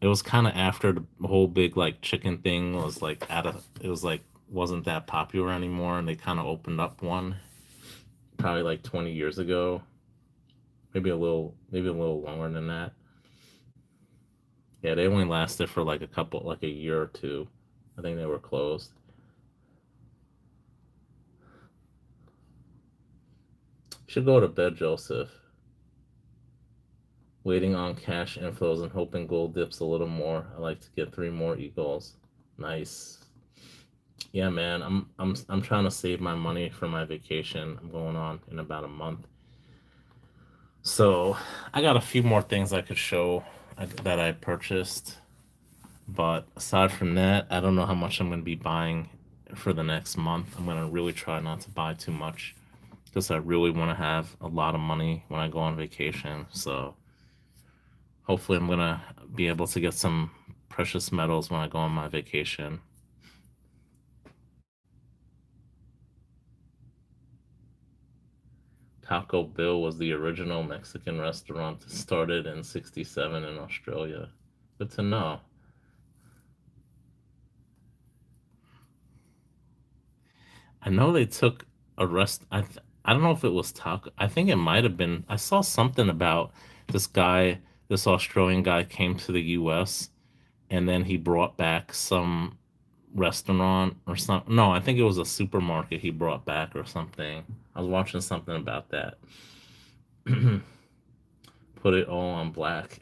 it was kind of after the whole big like chicken thing was like at a. It was like wasn't that popular anymore, and they kind of opened up one probably like 20 years ago, maybe a little longer than that. Yeah, they only lasted for like like a year or two. I think they were closed. Should go to bed, Joseph. Waiting on cash inflows and hoping gold dips a little more. I like to get three more eagles. Nice. Yeah, man. I'm trying to save my money for my vacation. I'm going on in about a month. So I got a few more things I could show that I purchased. But aside from that, I don't know how much I'm going to be buying for the next month. I'm going to really try not to buy too much because I really want to have a lot of money when I go on vacation. So hopefully, I'm going to be able to get some precious metals when I go on my vacation. Taco Bill was the original Mexican restaurant that started in '67 in Australia. Good to know. I know they took a rest. I don't know if it was taco. I think it might have been. I saw something about this guy, this Australian guy came to the US and then he brought back some restaurant or something. No, I think it was a supermarket he brought back or something. I was watching something about that. Put it all on black.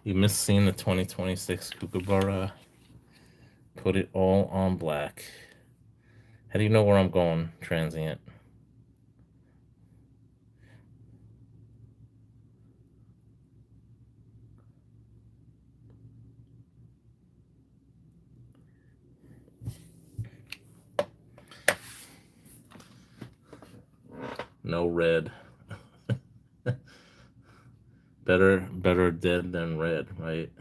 You missed seeing the 2026 Kookaburra. Put it all on black. How do you know where I'm going, transient? No red. Better dead than red, right?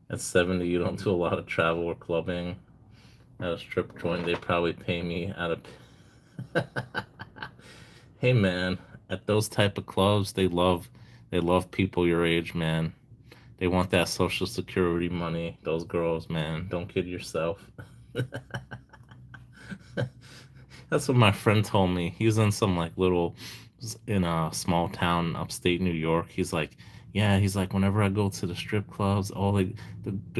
At 70, you don't do a lot of travel or clubbing. At a strip joint, they probably pay me out of. Hey man, at those type of clubs, they love people your age, man. They want that social security money. Those girls, man, don't kid yourself. That's what my friend told me. He was in some like little in a small town upstate New York. He's like, yeah, he's like, whenever I go to the strip clubs, all the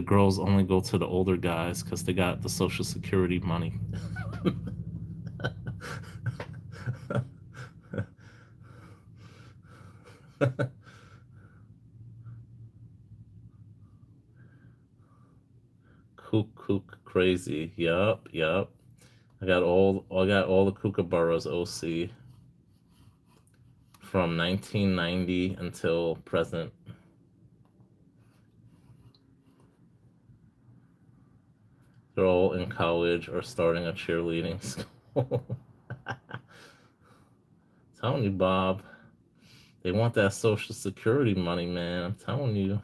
girls only go to the older guys because they got the social security money. Kook crazy. Yup, yup. I got all the kookaburras OC from 1990 until present. They're all in college or starting a cheerleading school. Telling you, Bob, they want that social security money, man. I'm telling you.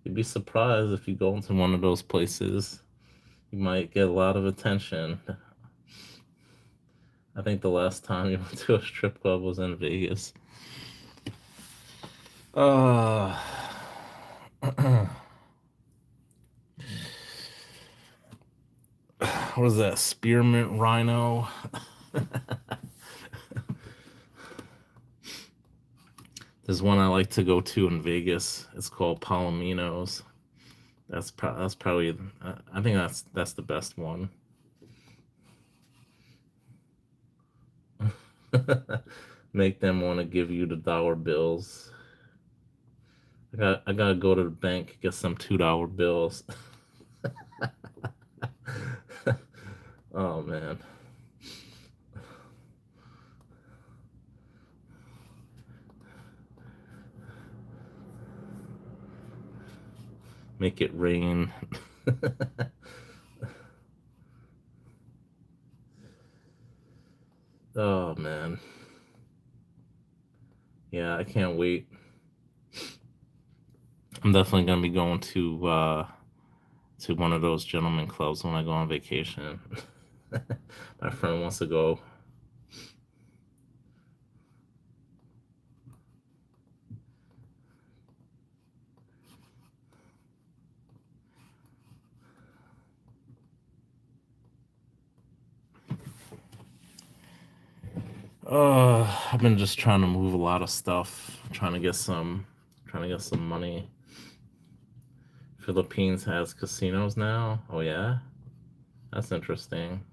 You'd be surprised if you go into one of those places. You might get a lot of attention. I think the last time you went to a strip club was in Vegas. Uh, what is that? Spearmint Rhino? There's one I like to go to in Vegas. It's called Palomino's. That's probably I think that's the best one. Make them want to give you the dollar bills. I gotta go to the bank get some $2 bills. Oh man, make it rain. Oh man, yeah, I can't wait. I'm definitely gonna be going to one of those gentlemen clubs when I go on vacation. My friend wants to go. I've been just trying to move a lot of stuff, trying to get some money. Philippines has casinos now. Oh yeah, that's interesting.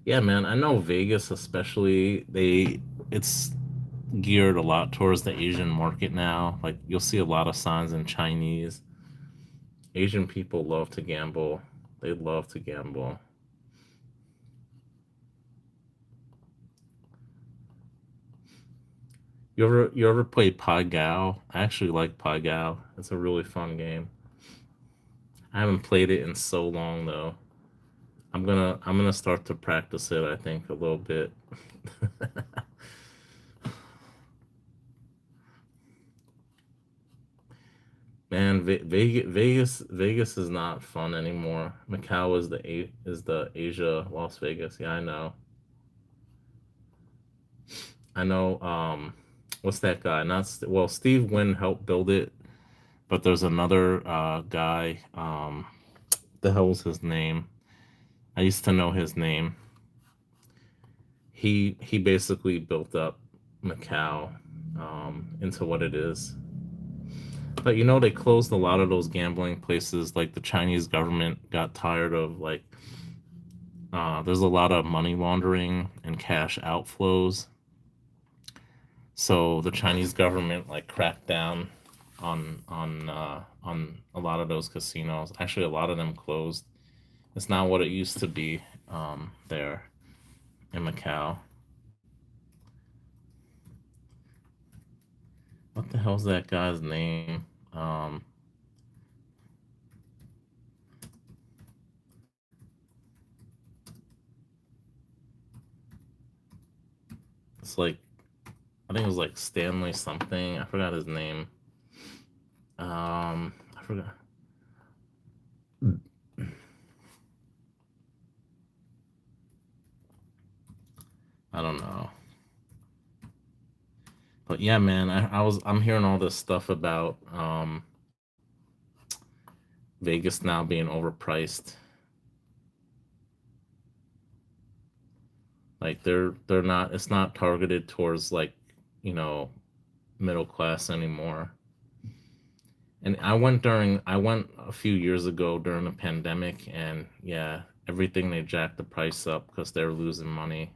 Yeah, man, I know Vegas especially. It's geared a lot towards the Asian market now. Like you'll see a lot of signs in Chinese. Asian people love to gamble. They love to gamble. You ever play Pai Gao? I actually like Pai Gao. It's a really fun game. I haven't played it in so long though. I'm gonna start to practice it. I think a little bit. Man, Vegas is not fun anymore. Macau is the Asia Las Vegas. Yeah, I know. I know. What's that guy? Not well. Steve Wynn helped build it, but there's another guy. The hell was his name? I used to know his name. He basically built up Macau into what it is. But they closed a lot of those gambling places. Like the Chinese government got tired of there's a lot of money laundering and cash outflows. So the Chinese government like cracked down on a lot of those casinos. Actually, a lot of them closed. It's not what it used to be there in Macau. What the hell's that guy's name? Um, it's like I think it was like Stanley something. I forgot his name. I forgot. I don't know. But yeah, man, I'm hearing all this stuff about Vegas now being overpriced. Like they're not, it's not targeted towards like, you know, middle class anymore. And I went a few years ago during the pandemic, and yeah, everything they jacked the price up because they were losing money,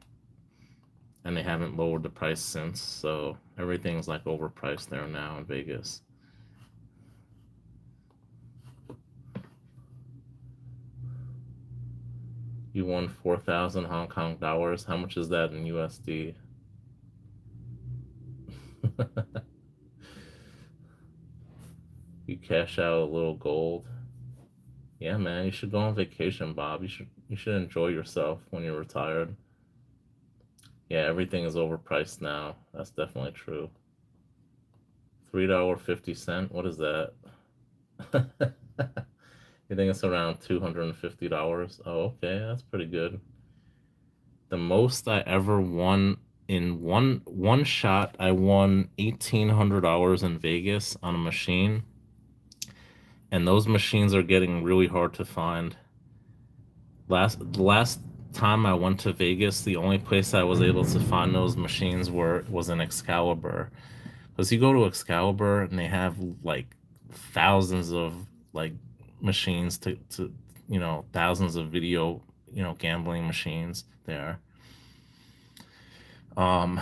and they haven't lowered the price since. So everything's like overpriced there now in Vegas. You won 4,000 Hong Kong dollars. How much is that in USD? You cash out a little gold. Yeah, man, you should go on vacation, Bob. You should enjoy yourself when you're retired. Yeah, everything is overpriced now. That's definitely true. $3.50. What is that? You think it's around $250? Oh, okay, that's pretty good. The most I ever won in one shot, I won $1,800 in Vegas on a machine, and those machines are getting really hard to find. The last time I went to Vegas, the only place I was able to find those machines was in Excalibur. Because you go to Excalibur and they have like thousands of like machines to thousands of video, gambling machines there. Um,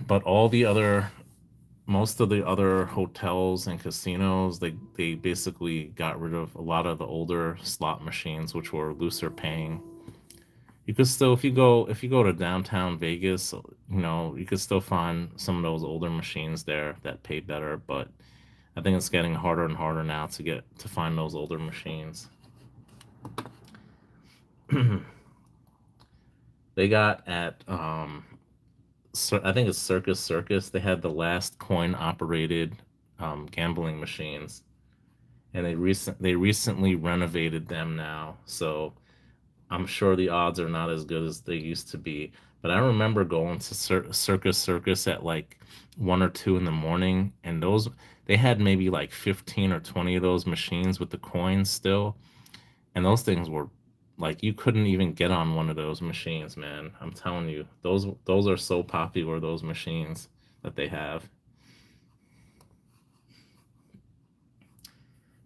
but all the other most of the other hotels and casinos, they basically got rid of a lot of the older slot machines, which were looser paying. You could still, if you go to downtown Vegas, you could still find some of those older machines there that pay better, but I think it's getting harder and harder now to find those older machines. They got at I think it's Circus Circus. They had the last coin operated gambling machines, and they recently renovated them now. So I'm sure the odds are not as good as they used to be. But I remember going to Circus Circus at like 1 or 2 in the morning, and those they had maybe like 15 or 20 of those machines with the coins still, and those things were like you couldn't even get on one of those machines, man. I'm telling you, those are so popular, those machines that they have.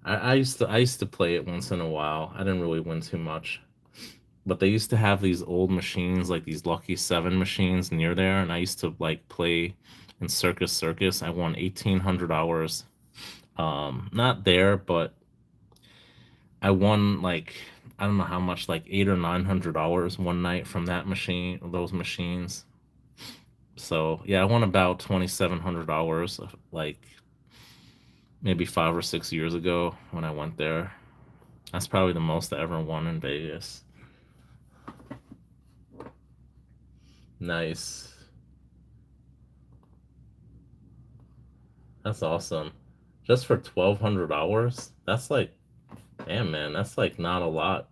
I used to play it once in a while. I didn't really win too much, but they used to have these old machines, like these Lucky Seven machines near there, and I used to like play in Circus Circus. I won $1,800. Not there, but I won like I don't know how much, like $800 or $900 one night from those machines. So yeah, I won about $2,700, like maybe 5 or 6 years ago when I went there. That's probably the most I ever won in Vegas. Nice. That's awesome. Just for $1,200? That's like, damn man, that's like not a lot.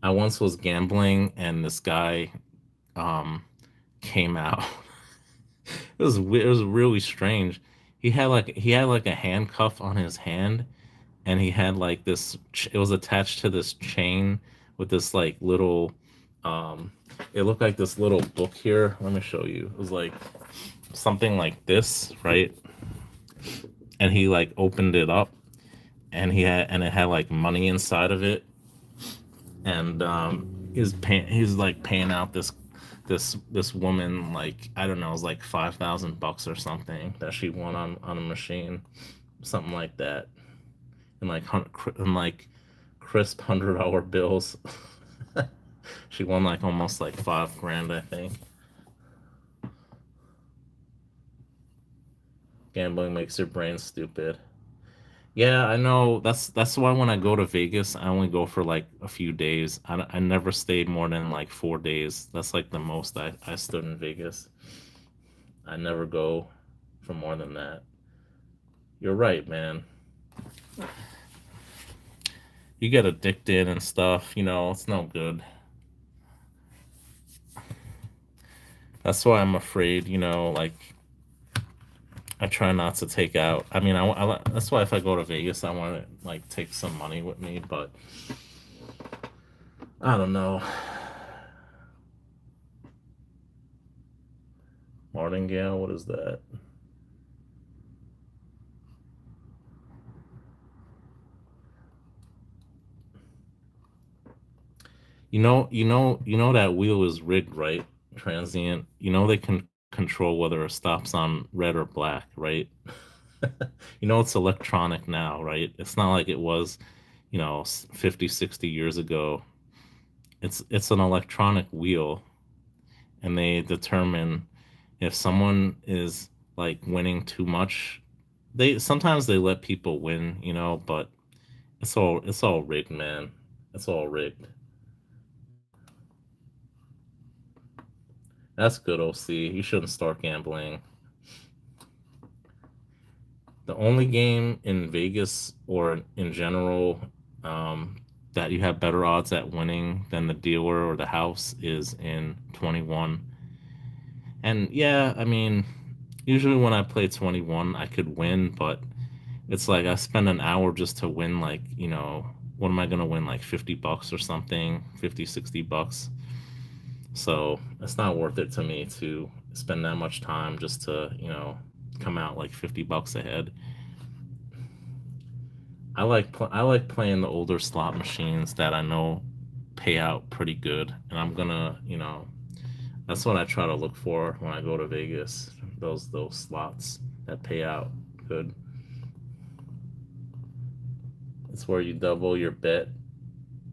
I once was gambling and this guy um came out. It was really strange. He had like a handcuff on his hand, and he had like it was attached to this chain with this like little um it looked like this little book here. Let me show you. It was like something like this, right? And he like opened it up, and it had like money inside of it, and he's like paying out this woman, like I don't know, it was like $5,000 or something that she won on a machine, something like that, and like crisp $100 bills. She won like almost like 5 grand, I think. Gambling makes your brain stupid. Yeah, I know. That's why when I go to Vegas, I only go for like a few days. I never stayed more than like 4 days. That's like the most I stood in Vegas. I never go for more than that. You're right, man. You get addicted and stuff, it's no good. That's why I'm afraid, like I try not to take out. I mean, that's why if I go to Vegas, I want to like take some money with me, but I don't know. Martingale, what is that? You know that wheel is rigged, right? Transient. You know they can control whether it stops on red or black, right? It's electronic now, right? It's not like it was, 50, 60 years ago. It's an electronic wheel, and they determine if someone is like winning too much. They sometimes they let people win, but it's all rigged, man. It's all rigged. That's good, OC. You shouldn't start gambling. The only game in Vegas or in general that you have better odds at winning than the dealer or the house is in 21. And yeah, I mean, usually when I play 21, I could win, but it's like I spend an hour just to win, like, what am I going to win? Like $50 or something, 50, $60. So it's not worth it to me to spend that much time just to, come out like $50 ahead. I like playing the older slot machines that I know pay out pretty good, and I'm gonna, that's what I try to look for when I go to Vegas. Those slots that pay out good. It's where you double your bet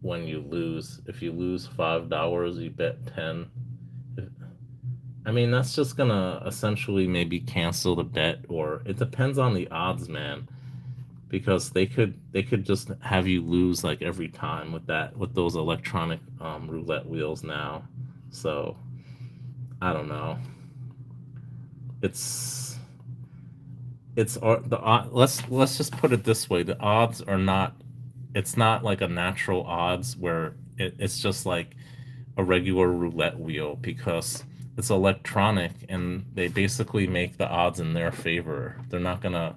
when you lose. If you lose $5, you bet 10. If, I mean, that's just gonna essentially maybe cancel the bet, or it depends on the odds, man. Because they could just have you lose like every time with those electronic roulette wheels now. So I don't know. It's let's just put it this way: the odds are not. It's not like a natural odds where it's just like a regular roulette wheel because it's electronic and they basically make the odds in their favor. They're not gonna,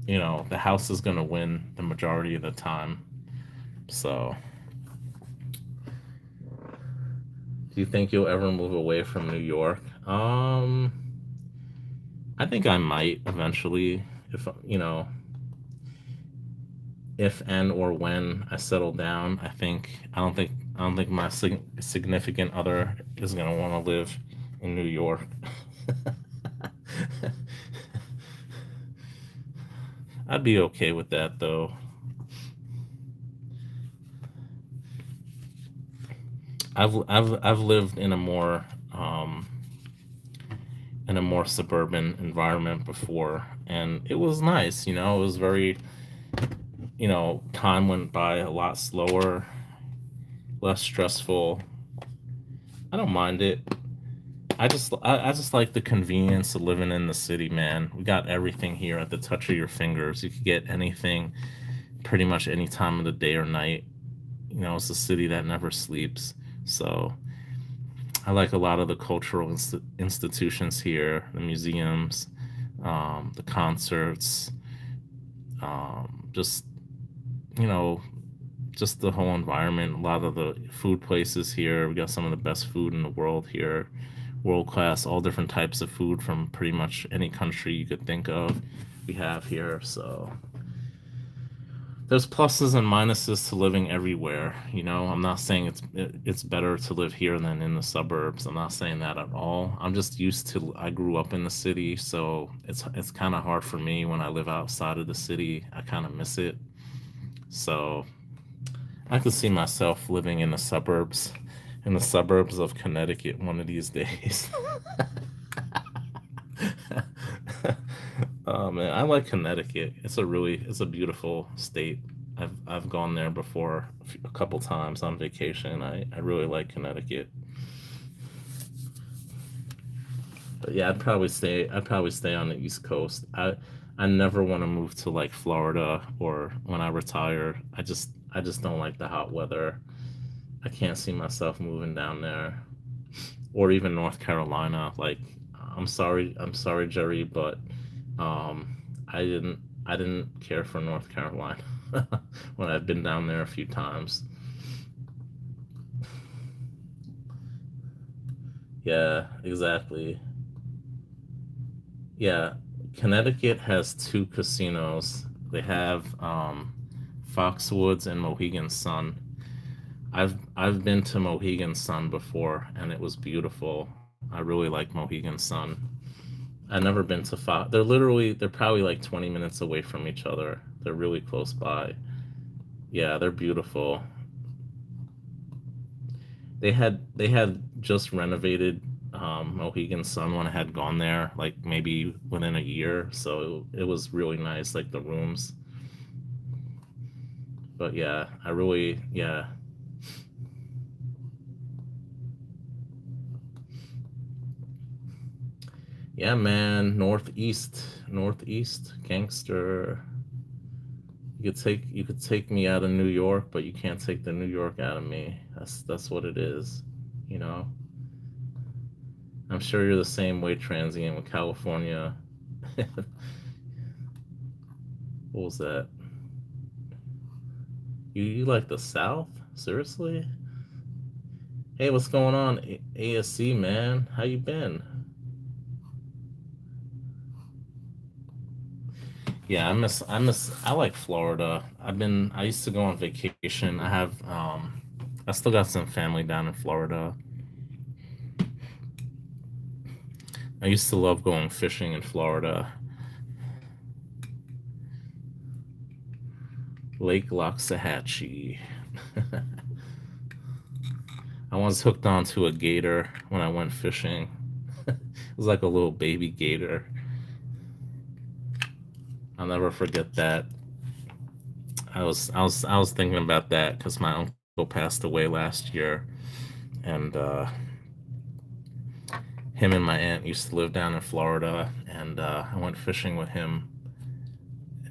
the house is gonna win the majority of the time. So, do you think you'll ever move away from New York? I think I might eventually, if if and or when I settle down. I don't think my significant other is gonna want to live in New York. I'd be okay with that though. I've lived in a more suburban environment before, and it was nice. It was very, time went by a lot slower, less stressful. I don't mind it. I just like the convenience of living in the city, man. We got everything here at the touch of your fingers. You could get anything pretty much any time of the day or night. It's a city that never sleeps. So I like a lot of the cultural institutions here, the museums, the concerts, just you know, just the whole environment. A lot of the food places here. We got some of the best food in the world here, world class, all different types of food from pretty much any country you could think of. We have here, so there's pluses and minuses to living everywhere. I'm not saying it's better to live here than in the suburbs. I'm not saying that at all. I'm just used to. I grew up in the city, so it's kind of hard for me when I live outside of the city. I kind of miss it. So I could see myself living in the suburbs of Connecticut one of these days. Oh man, I like Connecticut. It's a beautiful state. I've gone there before a couple times on vacation. I really like Connecticut. But yeah, I'd probably stay on the East Coast. I never want to move to like Florida or when I retire. I just don't like the hot weather. I can't see myself moving down there. or even North Carolina. Like, I'm sorry, Jerry, but um, I didn't, I didn't care for North Carolina when I've been down there a few times. Yeah, exactly. Yeah, Connecticut has two casinos. They have Foxwoods and Mohegan Sun. I've been to Mohegan Sun before, and it was beautiful. I really like Mohegan Sun. I've never been to Fox. They're probably like 20 minutes away from each other. They're really close by. Yeah, they're beautiful. They had just renovated Mohegan Sun when I had gone there, like maybe within a year. So it was really nice, like the rooms. But yeah, I really, yeah, yeah, man. Northeast gangster. You could take me out of New York, but you can't take the New York out of me. That's what it is, you know. I'm sure you're the same way, transient with California. What was that? You like the South? Seriously? Hey, what's going on, ASC man? How you been? Yeah, I like Florida. I used to go on vacation. I still got some family down in Florida. I used to love going fishing in Florida. Lake Loxahatchee. I once hooked onto a gator when I went fishing. It was like a little baby gator. I'll never forget that. I was thinking about that because my uncle passed away last year, and him and my aunt used to live down in Florida, and I went fishing with him,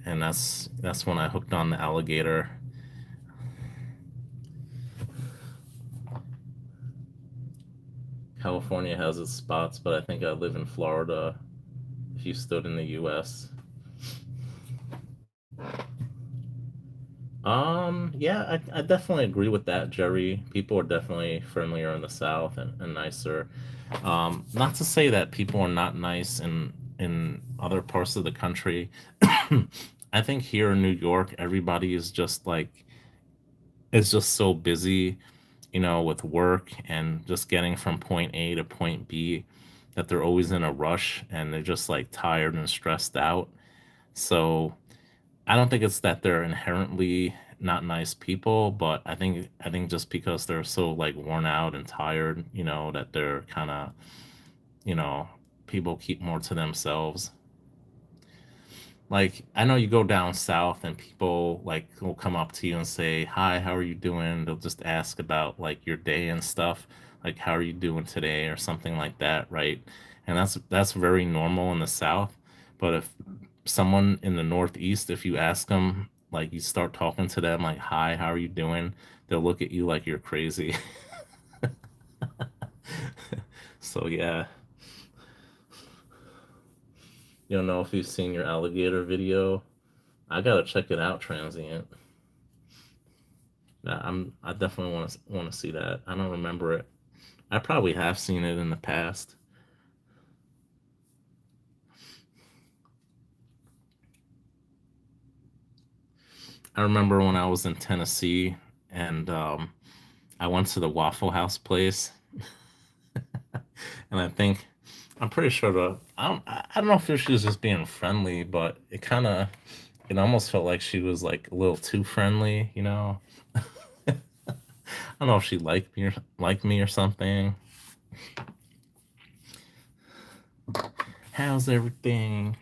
and that's when I hooked on the alligator. California has its spots, but I think I live in Florida. If you stood in the U.S., yeah, I definitely agree with that, Jerry. People are definitely friendlier in the South and nicer. Not to say that people are not nice in other parts of the country. I think here in New York, everybody is just so busy, with work and just getting from point A to point B, that they're always in a rush and they're just like tired and stressed out. So I don't think it's that they're inherently not nice people, but I think just because they're so like worn out and tired, that they're kind of, you know, people keep more to themselves. Like I know you go down south and people like will come up to you and say, "Hi, how are you doing?" They'll just ask about like your day and stuff, like how are you doing today or something like that, right? And that's very normal in the south. But if someone in the northeast, if you ask them, like you start talking to them like, "Hi, how are you doing?" They'll look at you like you're crazy. So yeah, you don't know if you've seen your alligator video. I gotta check it out, transient. I definitely want to see that. I don't remember it. I probably have seen it in the past. I remember when I was in Tennessee and I went to the Waffle House place, and I'm pretty sure I don't know if she was just being friendly, but it almost felt like she was like a little too friendly. I don't know if she liked me or something. How's everything?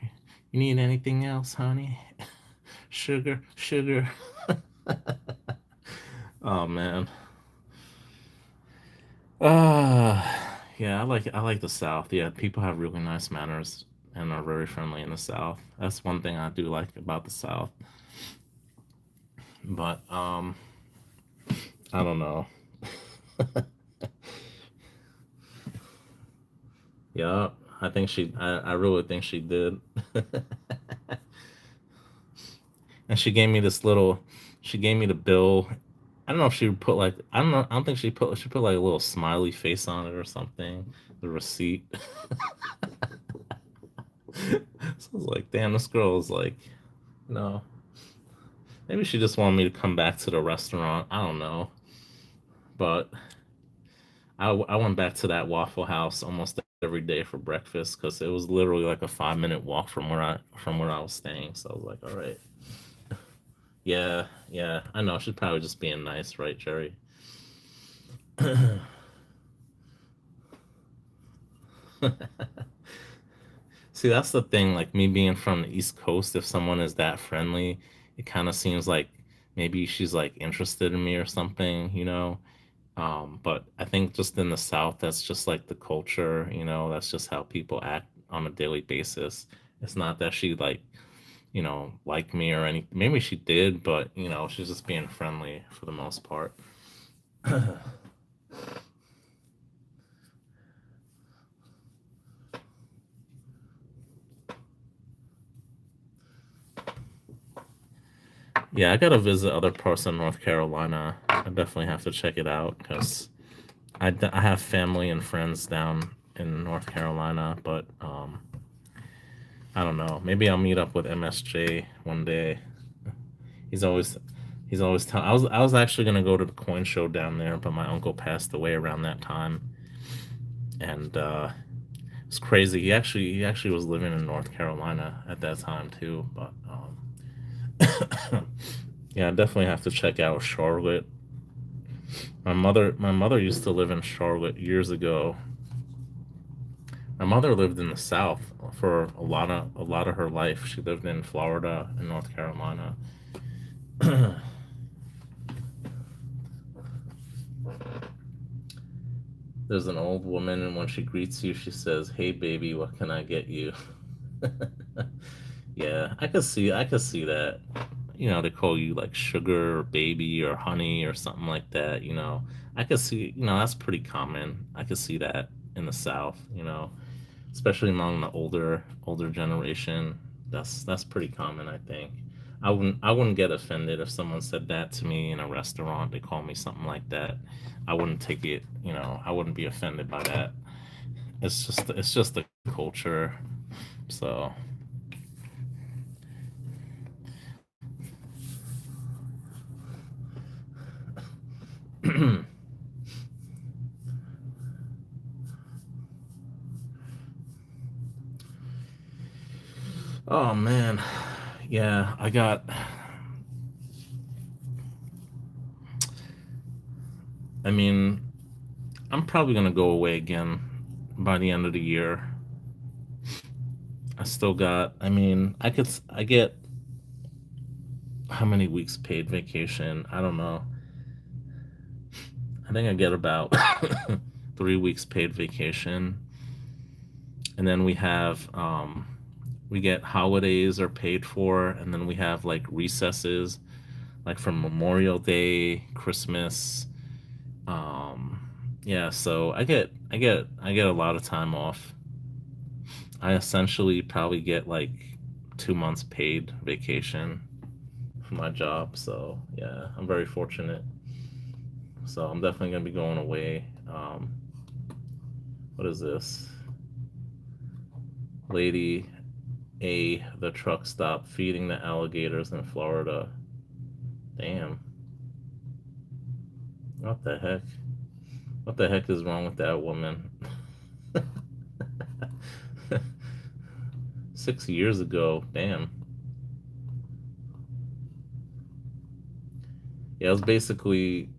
You need anything else, honey? Sugar, sugar. Oh man. Uh yeah, I like the South. Yeah, people have really nice manners and are very friendly in the South. That's one thing I do like about the South. But I don't know. Yeah, I think I really think she did. And she gave me this little, she gave me the bill. I don't know if she would put like, I don't know, I don't think she put like a little smiley face on it or something, the receipt. So I was like, damn, this girl is like, no, maybe she just wanted me to come back to the restaurant. I don't know. But I went back to that Waffle House almost every day for breakfast because it was literally like a 5 minute walk from where I was staying. So I was like, all right, yeah, yeah, I know she's probably just being nice, right, Jerry? See, that's the thing. Like me being from the East Coast, if someone is that friendly, it kind of seems like maybe she's like interested in me or something, you know. But I think just in the South, that's just like the culture, you know. That's just how people act on a daily basis. It's not that she like, you know, liked me or any. Maybe she did, but you know, she's just being friendly for the most part. Yeah, I gotta visit other parts of North Carolina. I definitely have to check it out because I have family and friends down in North Carolina, but I don't know. Maybe I'll meet up with MSJ one day. He's always he's always telling. I was actually gonna go to the coin show down there, but my uncle passed away around that time, and it's crazy. He actually was living in North Carolina at that time too. But yeah, I definitely have to check out Charlotte. My mother used to live in Charlotte years ago. My mother lived in the South for a lot of her life. She lived in Florida and North Carolina. There's an old woman, and when she greets you, she says, "Hey, baby, what can I get you?" Yeah, I could see that. You know, they call you like sugar or baby or honey or something like that. You know, I could see. You know, that's pretty common. I could see that in the South. You know, especially among the older generation. That's pretty common, I think. I wouldn't get offended if someone said that to me in a restaurant. They call me something like that. I wouldn't take it. You know, I wouldn't be offended by that. It's just the culture. So oh man, yeah, I got. I mean, I'm probably gonna go away again by the end of the year. I still got. I mean, I get how many weeks paid vacation? I don't know. I think I get about 3 weeks paid vacation, and then we get holidays are paid for, and then we have like recesses, like from Memorial Day, Christmas. Um, yeah, so I get a lot of time off. I essentially probably get like 2 months paid vacation for my job. So yeah, I'm very fortunate. So I'm definitely gonna be going away. What is this? Lady A, the truck stop feeding the alligators in Florida. Damn. What the heck? What the heck is wrong with that woman? 6 years ago. Damn. Yeah, it was basically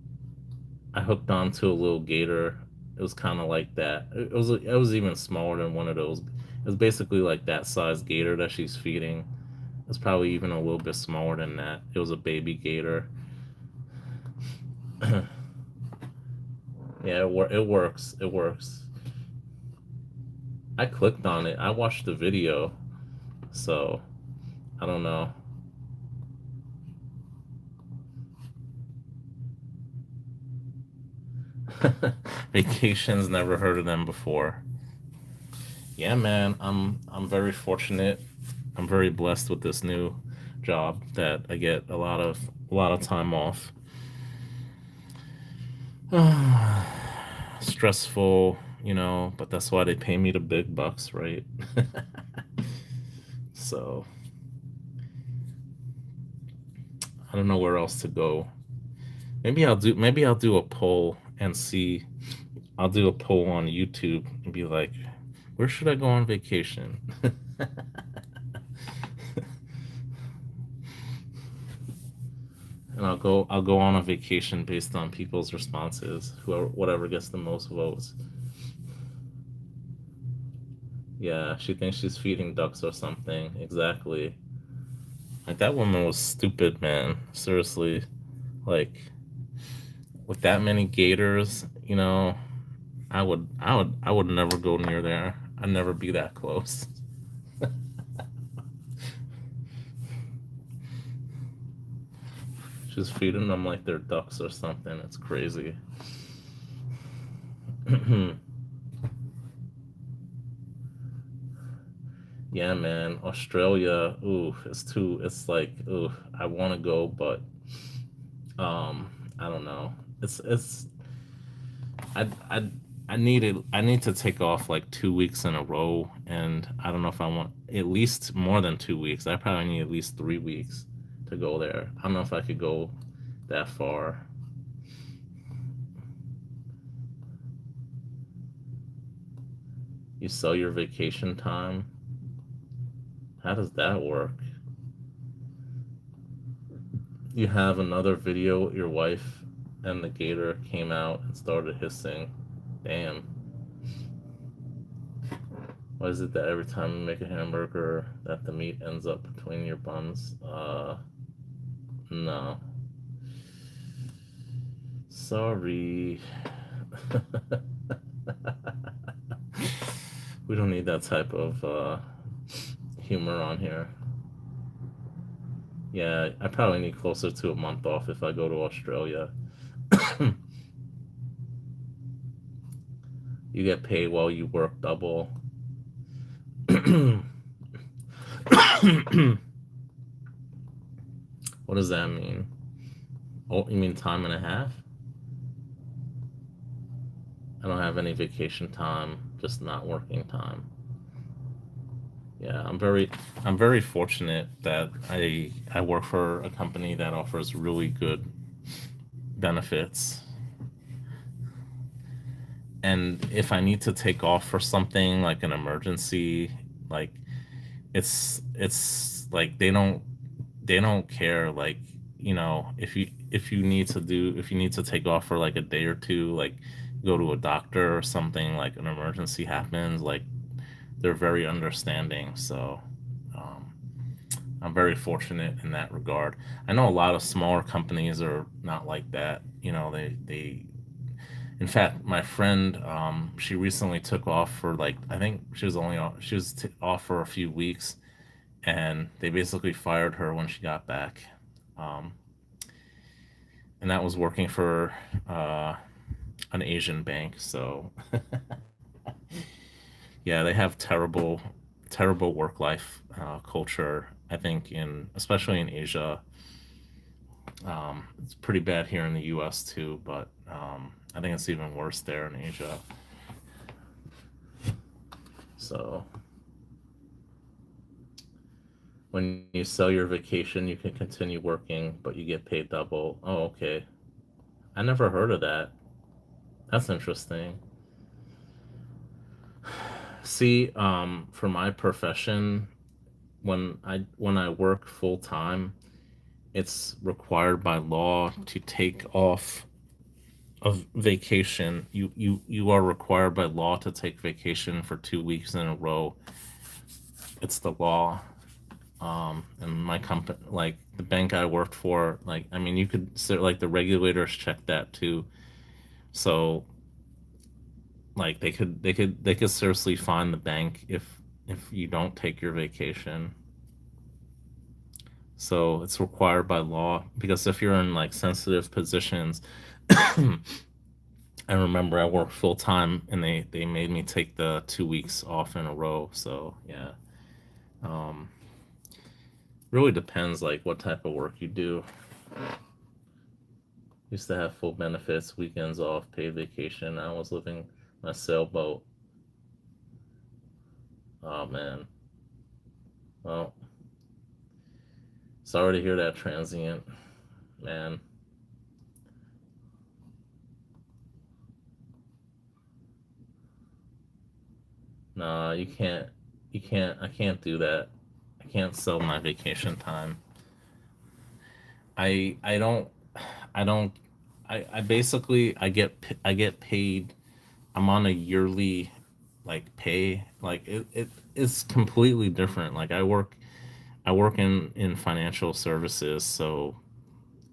I hooked onto a little gator. It was kind of like that. It was even smaller than one of those. It was basically like that size gator that she's feeding. It was probably even a little bit smaller than that. It was a baby gator. Yeah, it works. It works. I clicked on it. I watched the video, so I don't know. Vacations, never heard of them before. Yeah, man, I'm very fortunate. I'm very blessed with this new job that I get a lot of time off. Stressful, but that's why they pay me the big bucks, right? So I don't know where else to go. Maybe I'll do a poll and see. I'll do a poll on YouTube and be like, where should I go on vacation? And I'll go on a vacation based on people's responses. Whoever whatever gets the most votes. Yeah, she thinks she's feeding ducks or something. Exactly. Like that woman was stupid, man. Seriously. Like with that many gators, I would never go near there. I'd never be that close. She's feeding them like they're ducks or something. It's crazy. Yeah, man. Australia, ooh, it's like, ooh, I want to go, but I don't know. It's I I I need to take off like 2 weeks in a row, and I don't know if I want at least more than 2 weeks. I probably need at least 3 weeks to go there. I don't know if I could go that far. You sell your vacation time. How does that work? You have another video. Your wife and the gator came out and started hissing. Damn. Why is it that every time you make a hamburger, that the meat ends up between your buns? No. Sorry. We don't need that type of humor on here. Yeah, I probably need closer to a month off if I go to Australia. You get paid while you work double. What does that mean? Oh, you mean time and a half? I don't have any vacation time, just not working time. Yeah, I'm very fortunate that I work for a company that offers really good benefits. And if I need to take off for something like an emergency, like it's like they don't care, like, if you need to take off for like a day or two, like go to a doctor or something, like an emergency happens, like they're very understanding. So um, I'm very fortunate in that regard. I know a lot of smaller companies are not like that. They in fact, my friend, she recently took off for, like, I think she was off for a few weeks, and they basically fired her when she got back. Um, and that was working for uh, an Asian bank. So yeah, they have terrible work life culture. I think especially in Asia, it's pretty bad here in the U.S. too, but I think it's even worse there in Asia. So when you sell your vacation, you can continue working, but you get paid double. Oh, okay. I never heard of that. That's interesting. See, for my profession, when I work full time, it's required by law to take off of vacation. You are required by law to take vacation for 2 weeks in a row. It's the law. And my company, like the bank I worked for, like, I mean, you could like the regulators check that too. So like they could seriously fine the bank if you don't take your vacation. So it's required by law, because if you're in like sensitive positions, I remember I worked full time, and they made me take the 2 weeks off in a row. So yeah, um, really depends like what type of work you do. Used to have full benefits, weekends off, paid vacation. I was living on a sailboat. Oh man, well, sorry to hear that, transient man. Nah, you can't. You can't. I can't do that. I can't sell my vacation time. I don't. I don't. I basically I get paid. I'm on a yearly like pay. Like it's completely different. Like I work in financial services, so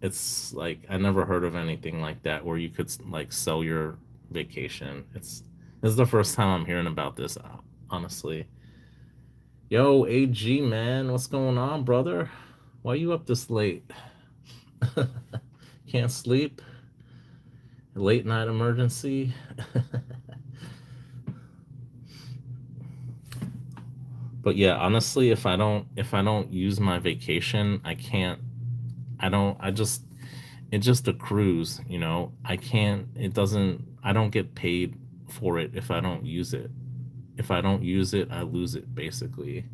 it's like I never heard of anything like that where you could like sell your vacation. This is the first time I'm hearing about this, honestly. Yo, AG man, what's going on, brother? Why you up this late? Can't sleep? Late night emergency? But yeah, honestly, if I don't use my vacation, I can't I don't I just it just accrues, you know. I can't it doesn't I don't get paid for it if I don't use it. If I don't use it, I lose it basically.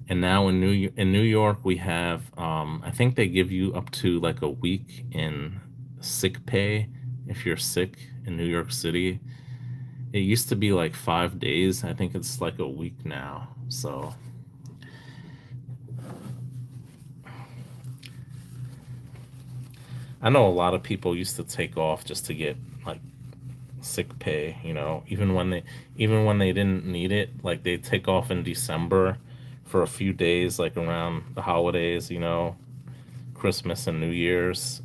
And now in New York we have I think they give you up to like a week in sick pay if you're sick in New York City. It used to be like 5 days. I think it's like a week now. So I know a lot of people used to take off just to get like sick pay, you know, even when they didn't need it, like they take off in December for a few days, like around the holidays, you know, Christmas and New Year's.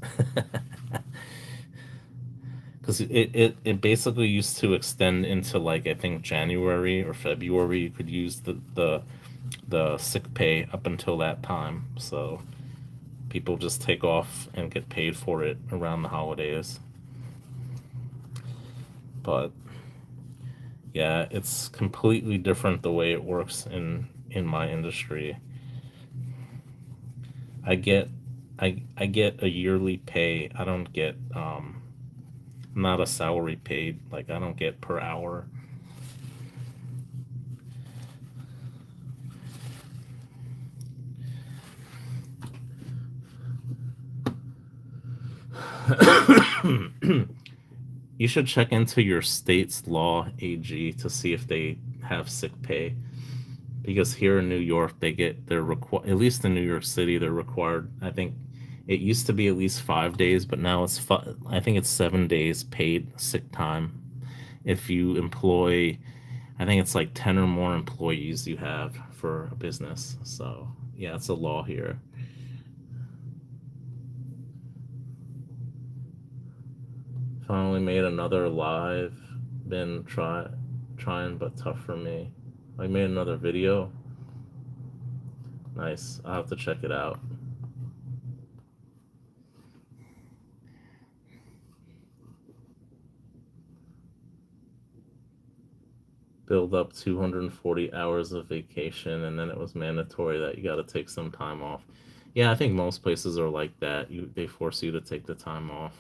Because it basically used to extend into like I think January or February. You could use the sick pay up until that time. So people just take off and get paid for it around the holidays. But yeah, it's completely different the way it works in my industry. I get I get a yearly pay. I don't get not a salary paid. Like I don't get per hour. You should check into your state's law AG to see if they have sick pay because here in New York they're required, at least in New York City they're required. I think it used to be at least 5 days, but now I think it's 7 days paid sick time if you employ. I think it's like 10 or more employees you have for a business. So yeah, it's a law here. Finally made another live. Been trying, but tough for me. I made another video. Nice. I'll have to check it out. Build up 240 hours of vacation, and then it was mandatory that you got to take some time off. Yeah, I think most places are like that. They force you to take the time off.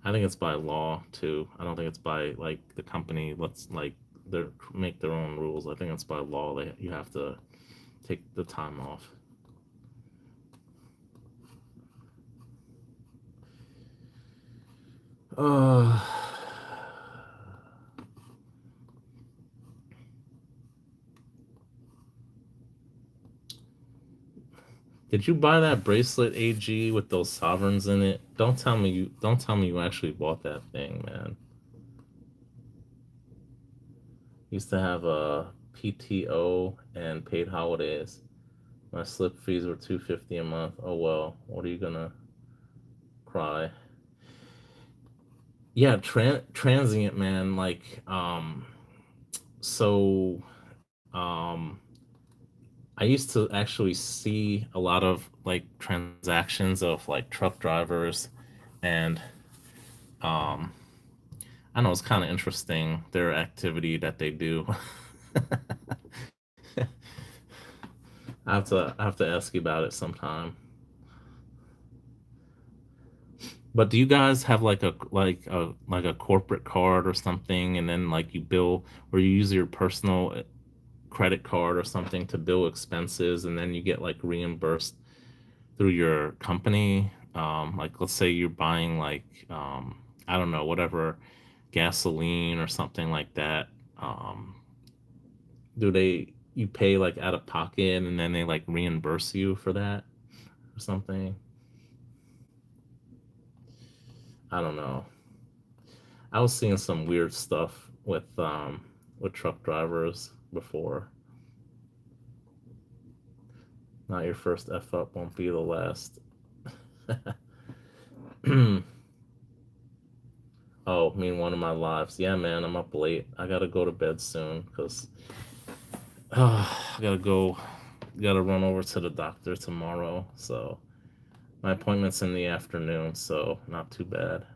I think it's by law too. I don't think it's by like the company. Let's like they make their own rules. I think it's by law. You have to take the time off. Uh, did you buy that bracelet, AG, with those sovereigns in it? Don't tell me you actually bought that thing, man. Used to have a PTO and paid holidays. My slip fees were 250 a month. Oh well, what are you gonna cry? Yeah, transient man. Like so. I used to actually see a lot of like transactions of like truck drivers, and um, I know it's kind of interesting their activity that they do. I have to ask you about it sometime. But do you guys have like a corporate card or something, and then like you bill, or you use your personal credit card or something to bill expenses, and then you get like reimbursed through your company? Like let's say you're buying like I don't know, whatever, gasoline or something like that. Um, do they you pay like out of pocket and then they like reimburse you for that or something? I don't know. I was seeing some weird stuff with truck drivers before. Not your first F up won't be the last. Oh, mean one of my lives. Yeah, man, I'm up late. I gotta go to bed soon because I gotta run over to the doctor tomorrow. So my appointment's in the afternoon, so not too bad.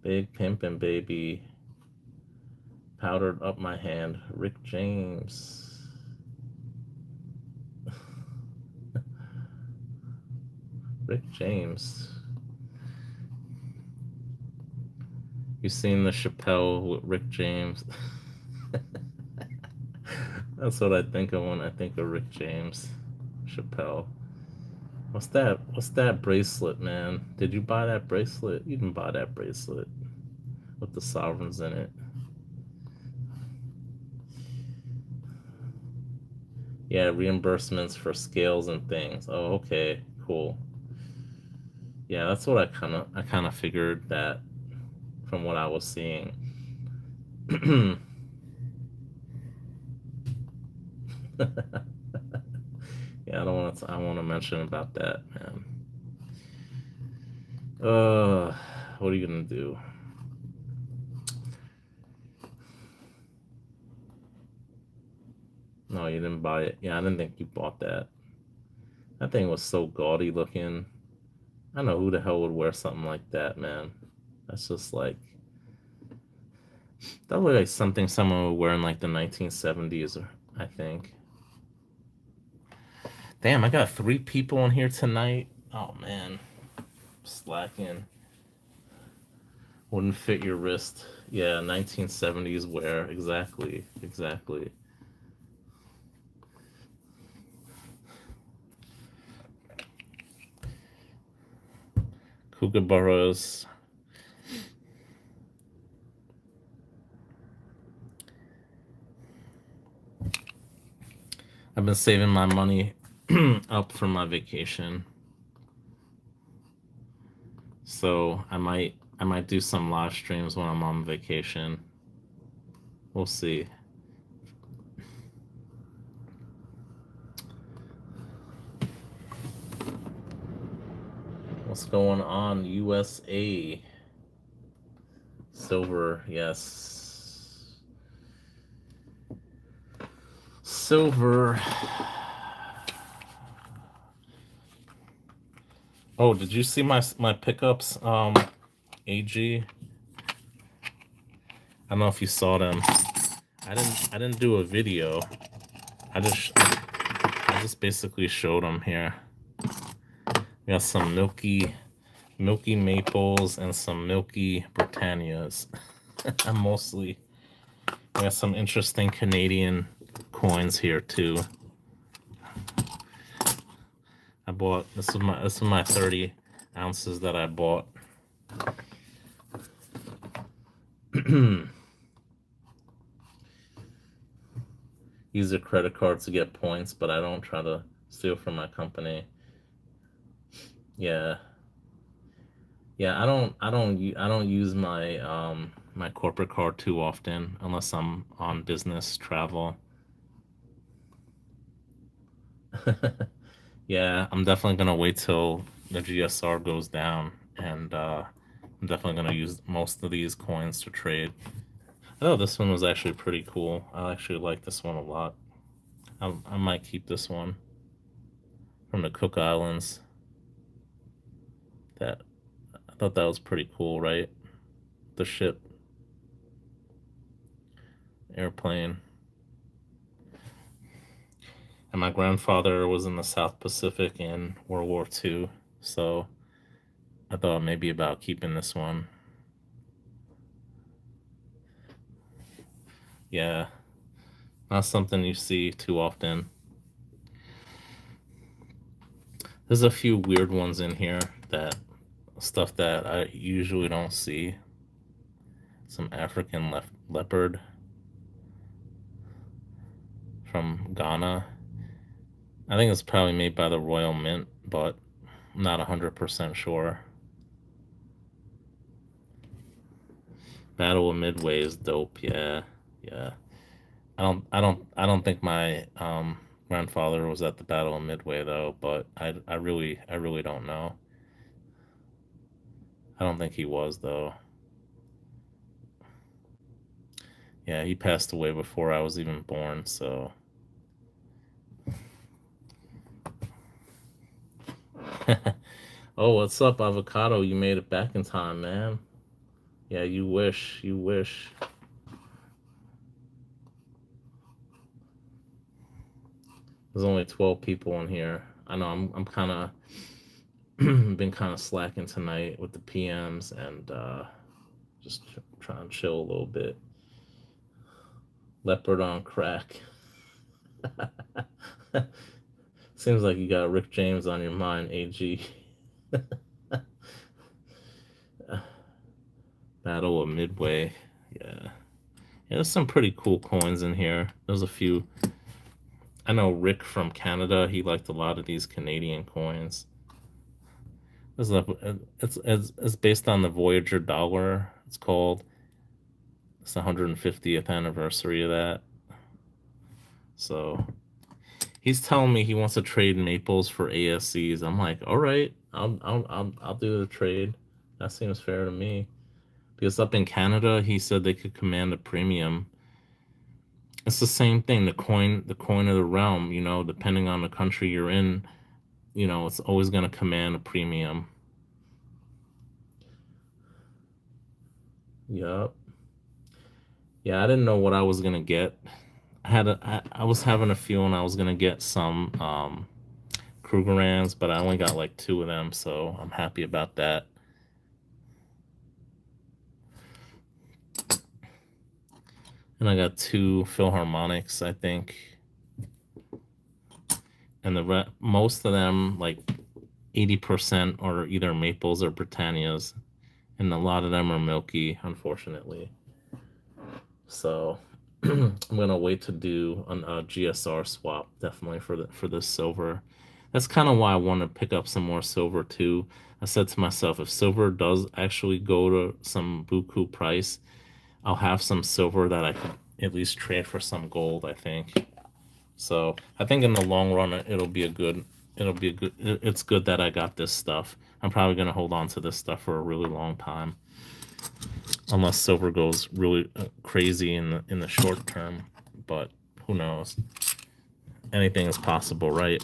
Big pimpin' baby, powdered up my hand. Rick James. Rick James. You seen the Chappelle with Rick James? That's what I think of when I think of Rick James. Chappelle. What's that? What's that bracelet, man? Did you buy that bracelet? You didn't buy that bracelet with the sovereigns in it. Yeah, reimbursements for scales and things. Oh, okay, cool. Yeah, that's what I kind of figured that from what I was seeing. Yeah, I want to mention about that, man. Uh, what are you gonna do? No, you didn't buy it. Yeah, I didn't think you bought that. That thing was so gaudy looking. I don't know who the hell would wear something like that, man. That's just like that looked like something someone would wear in like the 1970s, or I think. Damn, I got three people in here tonight. Oh man, slacking. Wouldn't fit your wrist. Yeah, 1970s wear. Exactly, exactly. Kookaburras. I've been saving my money up for my vacation, so I might do some live streams when I'm on vacation. We'll see. What's going on, USA? Silver, yes. Silver. Oh, did you see my pickups? AG. I don't know if you saw them. I didn't do a video. I just basically showed them here. We got some milky maples and some milky Britannias. I'm mostly we got some interesting Canadian coins here too. I bought this is my 30 ounces that I bought. Use a credit card to get points, but I don't try to steal from my company. Yeah, yeah. I don't use my corporate card too often unless I'm on business travel. Yeah, I'm definitely gonna wait till the GSR goes down, and I'm definitely gonna use most of these coins to trade. Oh, this one was actually pretty cool. I actually like this one a lot. I might keep this one from the Cook Islands. That I thought that was pretty cool, right? The ship, airplane. And my grandfather was in the South Pacific in World War II, so I thought maybe about keeping this one. Yeah, not something you see too often. There's a few weird ones in here that stuff that I usually don't see. Some African leopard from Ghana. I think it's probably made by the Royal Mint, but I'm not 100% sure. Battle of Midway is dope. Yeah, yeah. I don't think my grandfather was at the Battle of Midway though, but I really don't know. I don't think he was though. Yeah, he passed away before I was even born, so oh, what's up, avocado? You made it back in time, man. Yeah, you wish, you wish. There's only 12 people in here. I know I'm kind of been kind of slacking tonight with the PMs and just trying to chill a little bit. Leopard on crack. Seems like you got Rick James on your mind, AG. Battle of Midway. Yeah. Yeah, there's some pretty cool coins in here. There's a few. I know Rick from Canada, he liked a lot of these Canadian coins. It's based on the Voyager dollar. It's called. It's the 150th anniversary of that. So he's telling me he wants to trade Maples for ASCs. I'm like, all right, I'll do the trade. That seems fair to me. Because up in Canada, he said they could command a premium. It's the same thing. The coin of the realm. Depending on the country you're in, it's always going to command a premium. Yup. Yeah, I didn't know what I was gonna get. I was having a feeling I was gonna get some Krugerrands, but I only got like two of them, so I'm happy about that. And I got two Philharmonics, I think, and most of them, like 80%, are either Maples or Britannias, and a lot of them are Milky, unfortunately. So I'm gonna wait to do a GSR swap definitely for this silver. That's kind of why I want to pick up some more silver too. I said to myself, if silver does actually go to some buku price, I'll have some silver that I could at least trade for some gold, I think. So I think in the long run, it's good that I got this stuff. I'm probably gonna hold on to this stuff for a really long time, unless silver goes really crazy in the short term. But who knows? Anything is possible, right?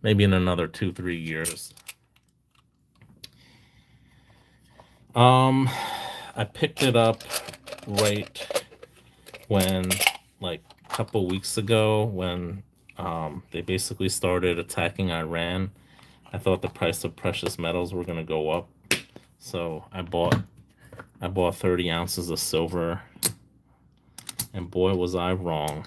Maybe in another 2-3 years. I picked it up right when, like, a couple weeks ago, when they basically started attacking Iran. I thought the price of precious metals were going to go up, so I bought 30 ounces of silver, and boy was I wrong.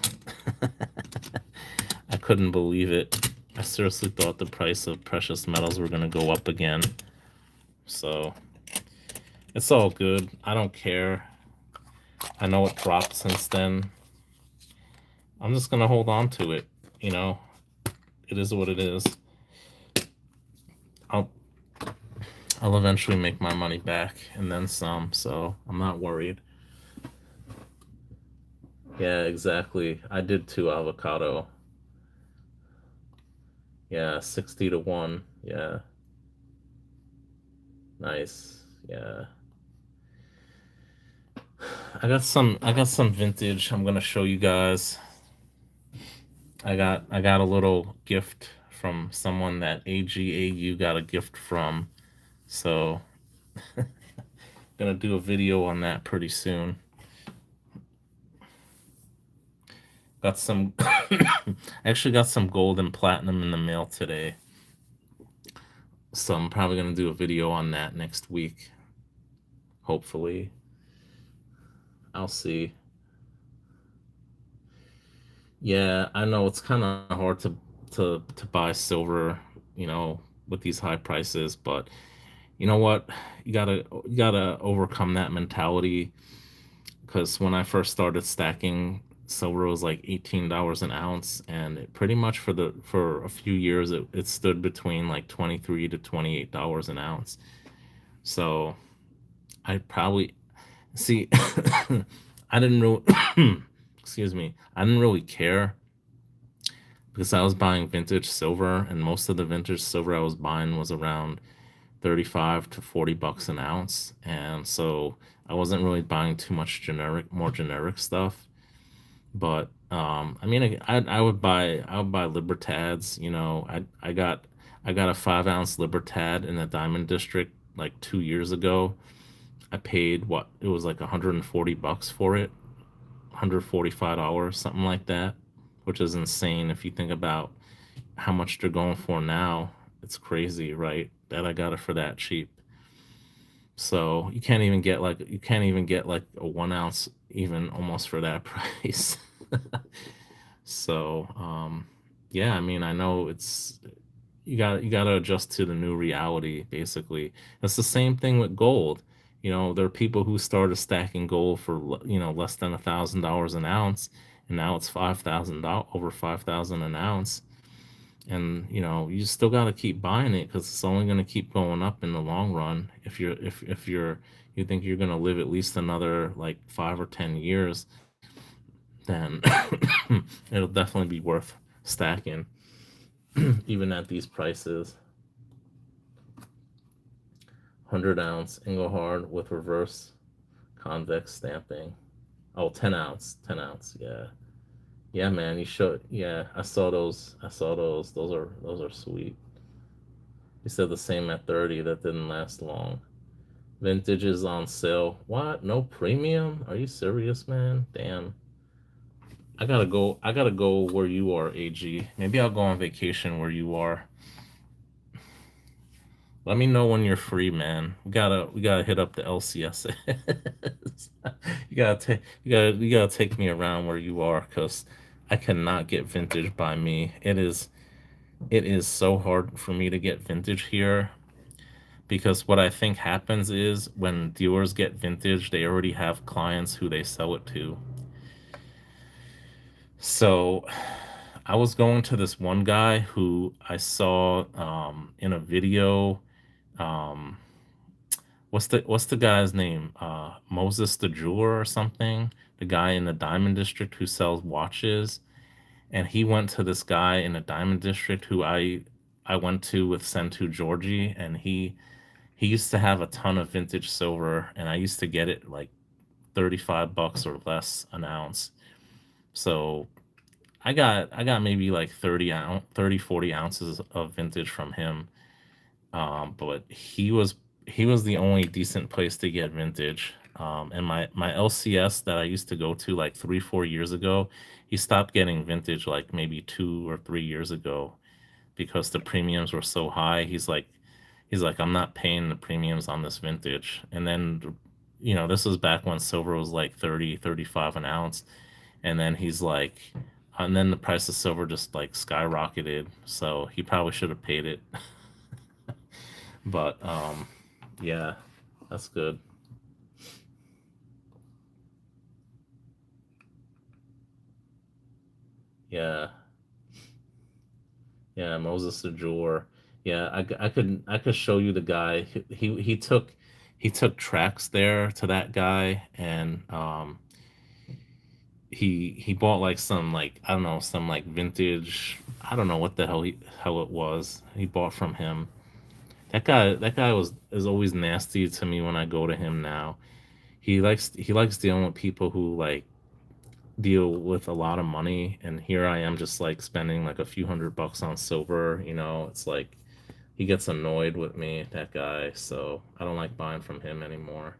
I couldn't believe it. I seriously thought the price of precious metals were going to go up again. So it's all good. I don't care. I know it dropped since then. I'm just going to hold on to it. It is what it is. I'll I'll eventually make my money back and then some, so I'm not worried. Yeah, exactly. I did too, avocado. Yeah, 60 to 1. Yeah, nice. Yeah. I got some vintage I'm gonna show you guys. I got a little gift from someone that AGAU got a gift from. So gonna do a video on that pretty soon. Got some actually got some gold and platinum in the mail today. So I'm probably gonna do a video on that next week. Hopefully. I'll see. Yeah, I know it's kind of hard to buy silver, with these high prices, but you know what? You gotta overcome that mentality because when I first started stacking, silver was like $18 an ounce, and it pretty much for a few years it stood between like 23 to $28 an ounce. So I probably see I didn't really excuse me, I didn't really care because I was buying vintage silver, and most of the vintage silver I was buying was around 35 to 40 bucks an ounce. And so I wasn't really buying too much more generic stuff. But I mean, I would buy Libertads. I got a 5 ounce Libertad in the Diamond District like 2 years ago. I paid what it was like 140 bucks for it, $145, something like that, which is insane if you think about how much they're going for now. It's crazy, right? That I got it for that cheap. So you can't even get like a 1 ounce even almost for that price. So yeah, I mean I know you gotta adjust to the new reality basically. It's the same thing with gold. There are people who started stacking gold for less than $1,000 an ounce, and now it's $5,000, over 5,000 an ounce. And you still got to keep buying it because it's only going to keep going up in the long run. If you think you're going to live at least another like 5 or 10 years, then it'll definitely be worth stacking even at these prices. 100 ounce Engelhard with reverse convex stamping. Oh, 10 ounce, 10 ounce. Yeah. Yeah, man, you should. Yeah, I saw those. I saw those. Those are sweet. You said the same at 30. That didn't last long. Vintage is on sale. What? No premium? Are you serious, man? Damn. I gotta go where you are, AG. Maybe I'll go on vacation where you are. Let me know when you're free, man. We gotta hit up the LCS. You gotta take me around where you are, cause I cannot get vintage by me. It is so hard for me to get vintage here because what I think happens is when dealers get vintage, they already have clients who they sell it to. So I was going to this one guy who I saw in a video. Um, what's the guy's name? Moses the jeweler or something. The guy in the Diamond District who sells watches, and he went to this guy in the Diamond District who I went to with Sentu Georgie, and he used to have a ton of vintage silver, and I used to get it like 35 bucks or less an ounce. So I got maybe like 40 ounces of vintage from him. But he was the only decent place to get vintage. And my LCS that I used to go to like 3 4 years ago, he stopped getting vintage like maybe 2 or 3 years ago because the premiums were so high. He's like, I'm not paying the premiums on this vintage. And then, this was back when silver was like 30 35 an ounce. And then and then the price of silver just like skyrocketed. So he probably should have paid it. But yeah, that's good. Yeah, yeah, Moses the jeweler. Yeah, I could show you the guy. He took tracks there to that guy, and he bought like some like I don't know some like vintage. I don't know what the hell it was. He bought from him. That guy is always nasty to me when I go to him now. He likes dealing with people who like deal with a lot of money, and here I am just like spending like a few $100 on silver. It's like he gets annoyed with me, that guy, so I don't like buying from him anymore.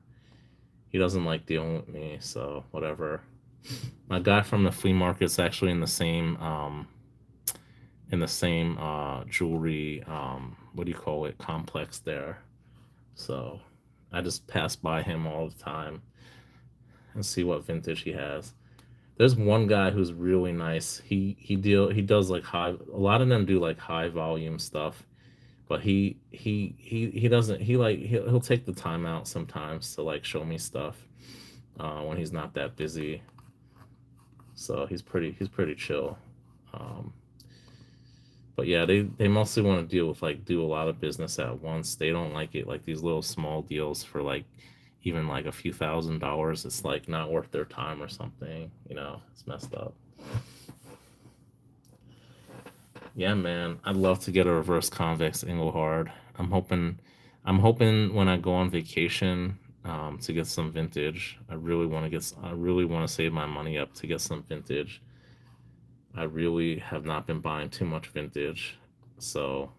He doesn't like dealing with me, so whatever. My guy from the flea market's actually in the same jewelry, what do you call it, complex there. So I just pass by him all the time and see what vintage he has. There's one guy who's really nice. He does like high. A lot of them do like high volume stuff, but he doesn't. He'll take the time out sometimes to like show me stuff when he's not that busy. So he's pretty chill. Um, but yeah, they mostly want to deal with like do a lot of business at once. They don't like it like these little small deals for like even like a few $1,000s. It's like not worth their time or something. It's messed up. Yeah, man, I'd love to get a reverse convex Engelhard. I'm hoping when I go on vacation to get some vintage. I really want to save my money up to get some vintage. I really have not been buying too much vintage, so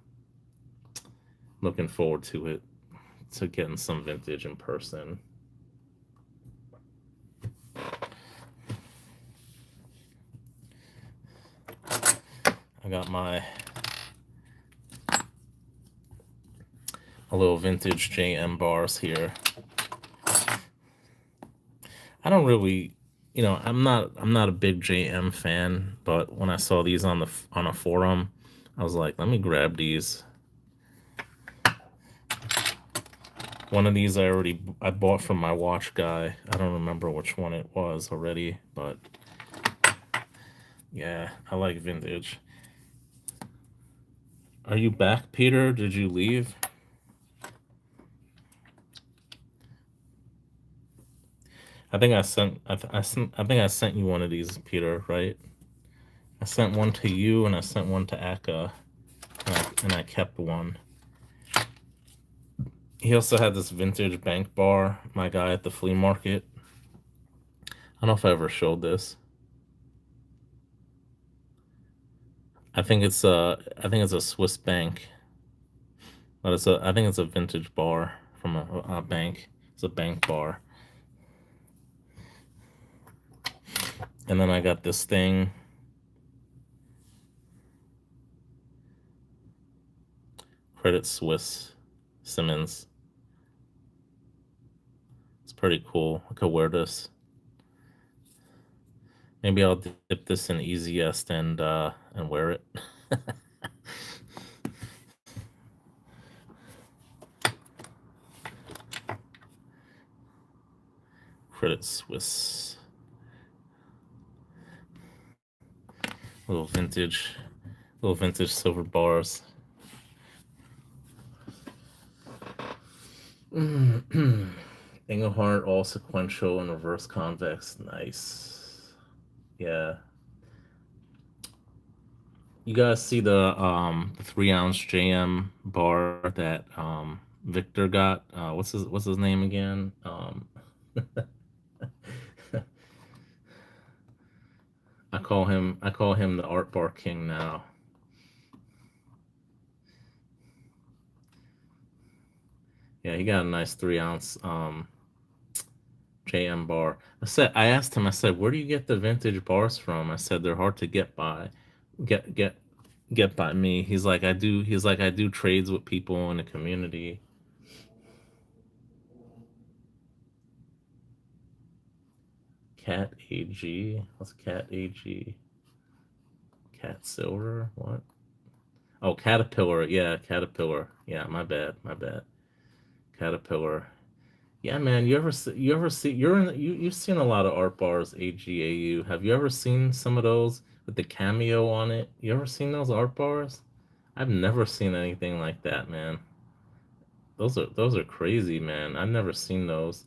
looking forward to it, to getting some vintage in person. I got a little vintage JM bars here. I don't really, I'm not a big JM fan, but when I saw these on a forum, I was like, let me grab these. One of these I bought from my watch guy. I don't remember which one it was already, but yeah, I like vintage. Are you back, Peter? Did you leave? I think I sent you one of these, Peter, right? I sent one to you and I sent one to Akka, and I kept one. He also had this vintage bank bar, my guy at the flea market. I don't know if I ever showed this. I think it's a Swiss bank, but I think it's a vintage bar from a bank. It's a bank bar. And then I got this thing, Credit Suisse Simmons. It's pretty cool. I could wear this. Maybe I'll dip this in easiest and wear it. Credit Suisse. Little vintage, little vintage silver bars. Engelhart, all sequential and reverse convex. Nice. Yeah. You guys see the 3 ounce JM bar that Victor got? What's his name again? I call him the art bar king now. Yeah, he got a nice 3 ounce JM bar. I asked him, I said, where do you get the vintage bars from? I said they're hard to get get get by me. He's like I do trades with people in the community. Cat AG? What's Cat AG? Cat Silver? What? Oh, Caterpillar. Yeah, Caterpillar. Yeah, my bad. My bad. Caterpillar. Yeah, man. You ever see you've seen a lot of art bars, AGAU. Have you ever seen some of those with the cameo on it? You ever seen those art bars? I've never seen anything like that, man. Those are crazy, man. I've never seen those.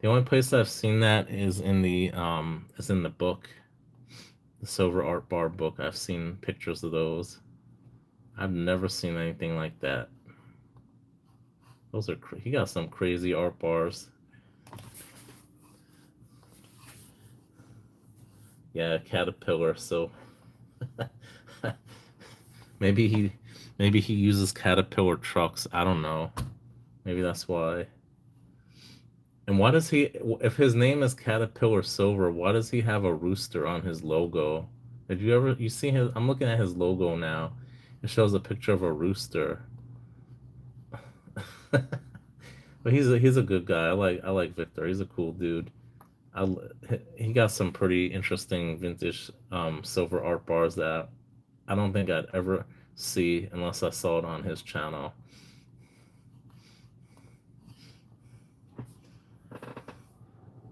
The only place I've seen that is in the book, the Silver Art Bar book. I've seen pictures of those. I've never seen anything like that. He got some crazy art bars. Yeah, Caterpillar. So maybe he maybe he uses Caterpillar trucks. I don't know. Maybe that's why. And why does he, if his name is Caterpillar Silver, why does he have a rooster on his logo? Did you ever, you see his, I'm looking at his logo now. It shows a picture of a rooster. But he's a good guy. I like Victor. He's a cool dude. I, he got some pretty interesting vintage silver art bars that I don't think I'd ever see unless I saw it on his channel.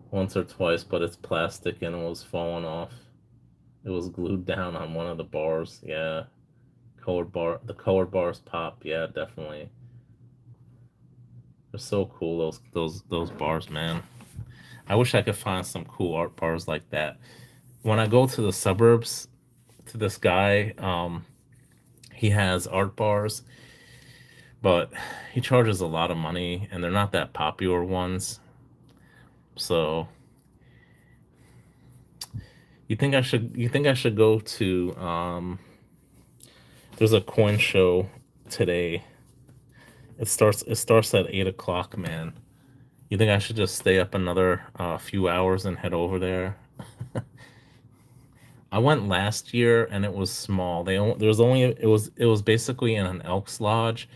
Once or twice, but it's plastic and it was falling off. It was glued down on one of the bars. Yeah, the colored bars pop. Yeah, definitely. They're so cool. Those bars, man. I wish I could find some cool art bars like that. When I go to the suburbs, to this guy, he has art bars, but he charges a lot of money, and they're not that popular ones. So you think I should go to there's a coin show today. It starts at 8 o'clock, man. You think I should just stay up another few hours and head over there? I went last year and it was small. There was only it was basically in an Elks Lodge,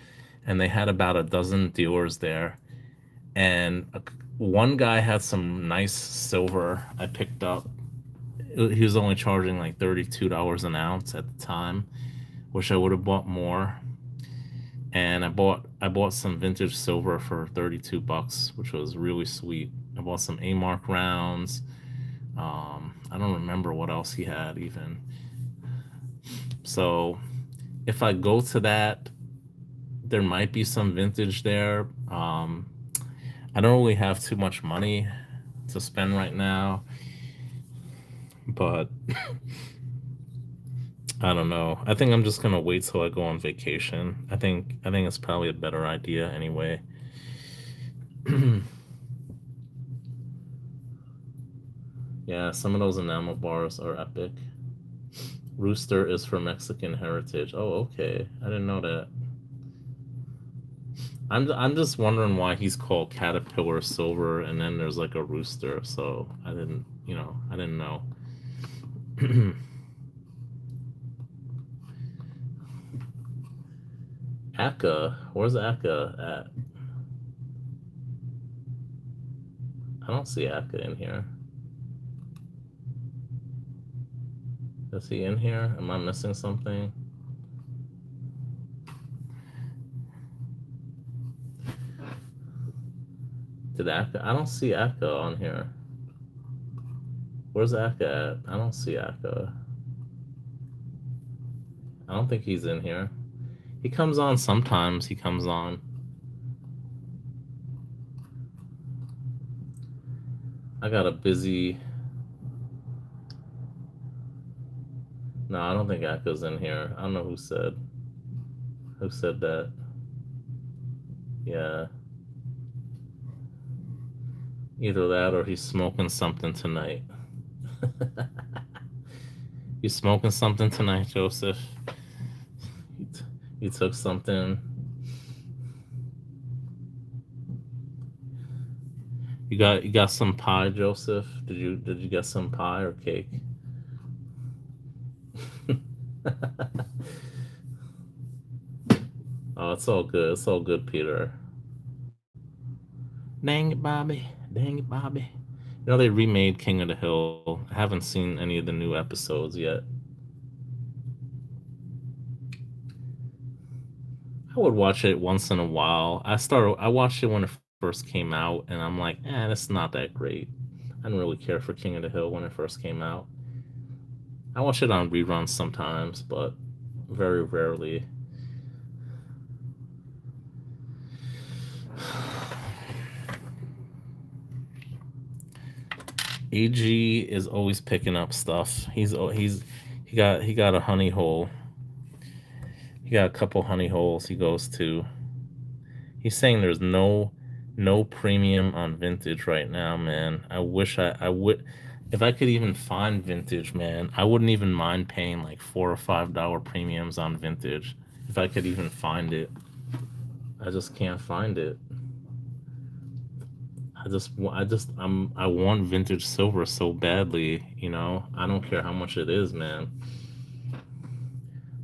and they had about a dozen dealers there. And one guy had some nice silver I picked up. He was only charging like $32 an ounce at the time. Wish I would have bought more. And I bought some vintage silver for $32, which was really sweet. I bought some A-Mark rounds. I don't remember what else he had even. So if I go to that, there might be some vintage there. I don't really have too much money to spend right now, but I don't know. I think I'm just gonna wait till I go on vacation. I think it's probably a better idea anyway. Yeah, some of those enamel bars are epic. Rooster is for Mexican heritage. Oh, okay. I didn't know that. I'm just wondering why he's called Caterpillar Silver and then there's like a rooster. So I didn't know. Akka, where's Akka at? I don't see Akka in here. Is he in here? Am I missing something? Did Akka? I don't see Akka on here. Where's Akka at? I don't see Akka. I don't think he's in here. He comes on sometimes. He comes on. I got a busy. No, I don't think Akka's in here. I don't know who said that. Yeah, either that or he's smoking something tonight. You smoking something tonight, Joseph? You, t- you took something. You got some pie, Joseph? Did you get some pie or cake? Oh, it's all good. It's all good, Peter. Dang it, Bobby. Dang it, Bobby. They remade King of the Hill. I haven't seen any of the new episodes yet. I would watch it once in a while. I watched it when it first came out, and I'm like, it's not that great. I didn't really care for King of the Hill when it first came out. I watch it on reruns sometimes, but very rarely. AG is always picking up stuff. He got a honey hole. He got a couple honey holes he goes to. He's saying there's no premium on vintage right now, man. I wish I would. If I could even find vintage, man, I wouldn't even mind paying like $4 or $5 premiums on vintage if I could even find it. I just can't find it. I want vintage silver so badly, you know. I don't care how much it is, man.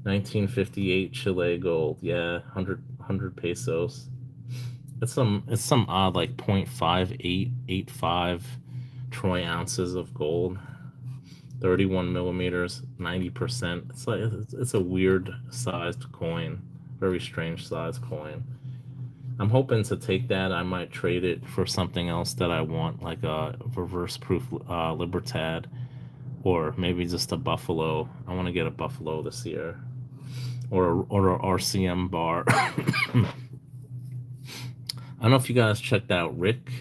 1958 Chile gold, yeah, 100 pesos. It's some odd like 0.5885 troy ounces of gold, 31 millimeters, 90%. It's a weird sized coin, very strange sized coin. I'm hoping to take that. I might trade it for something else that I want, like a reverse proof Libertad, or maybe just a Buffalo. I want to get a Buffalo this year, or a RCM bar. I don't know if you guys checked out Rick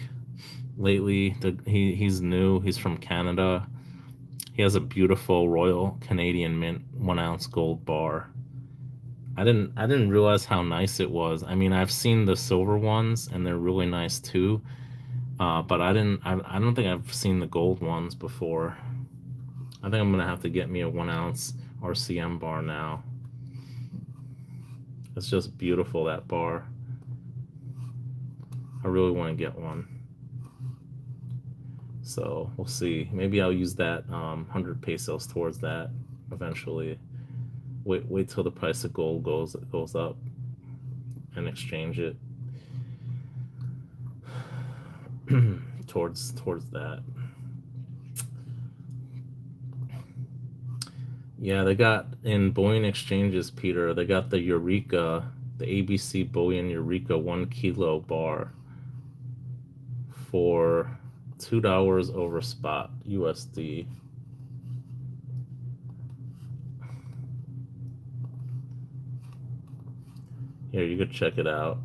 lately. He's new. He's from Canada. He has a beautiful Royal Canadian Mint 1 ounce gold bar. I didn't realize how nice it was. I mean, I've seen the silver ones and they're really nice too. But I don't think I've seen the gold ones before. I think I'm gonna have to get me a 1 ounce RCM bar now. It's just beautiful, that bar. I really want to get one. So we'll see. Maybe I'll use that 100 pesos towards that eventually. Wait till the price of gold goes up and exchange it towards that. Yeah, they got in bullion exchanges, Peter. They got the Eureka, the ABC Bullion Eureka 1 kilo bar for $2 over spot USD. Here, you could check it out.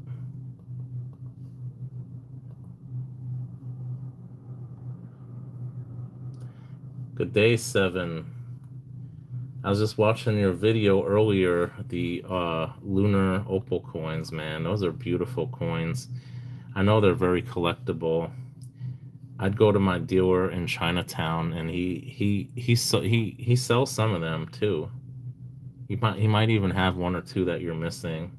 Good day, Seven. I was just watching your video earlier, the lunar opal coins, man. Those are beautiful coins. I know they're very collectible. I'd go to my dealer in Chinatown, and he sells some of them too. He might even have one or two that you're missing.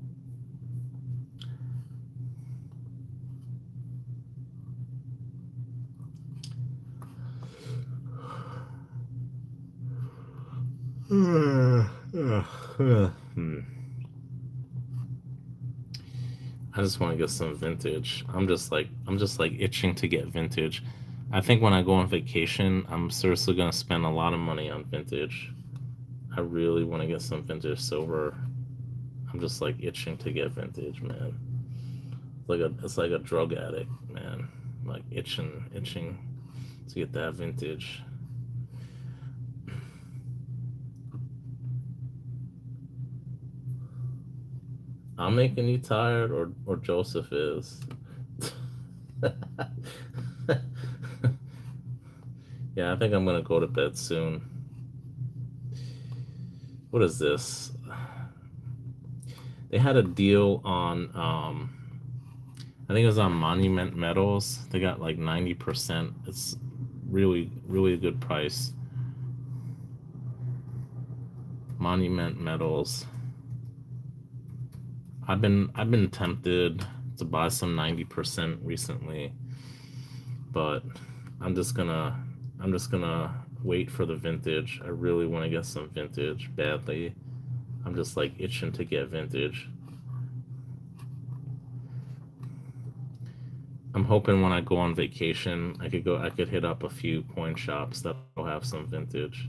Hmm. I just want to get some vintage. I'm just like itching to get vintage. I think when I go on vacation, I'm seriously gonna spend a lot of money on vintage. I really want to get some vintage silver. I'm just like itching to get vintage, man. It's like a drug addict, man. Like itching to get that vintage. I'm making you tired, or Joseph is. Yeah, I think I'm gonna go to bed soon. What is this? They had a deal on I think it was on Monument Metals. They got like 90%. It's really a good price. Monument Metals. I've been tempted to buy some 90% recently, but I'm just gonna I'm just gonna wait for the vintage. I really want to get some vintage badly. I'm just like itching to get vintage. I'm hoping when I go on vacation, I could hit up a few coin shops that'll have some vintage.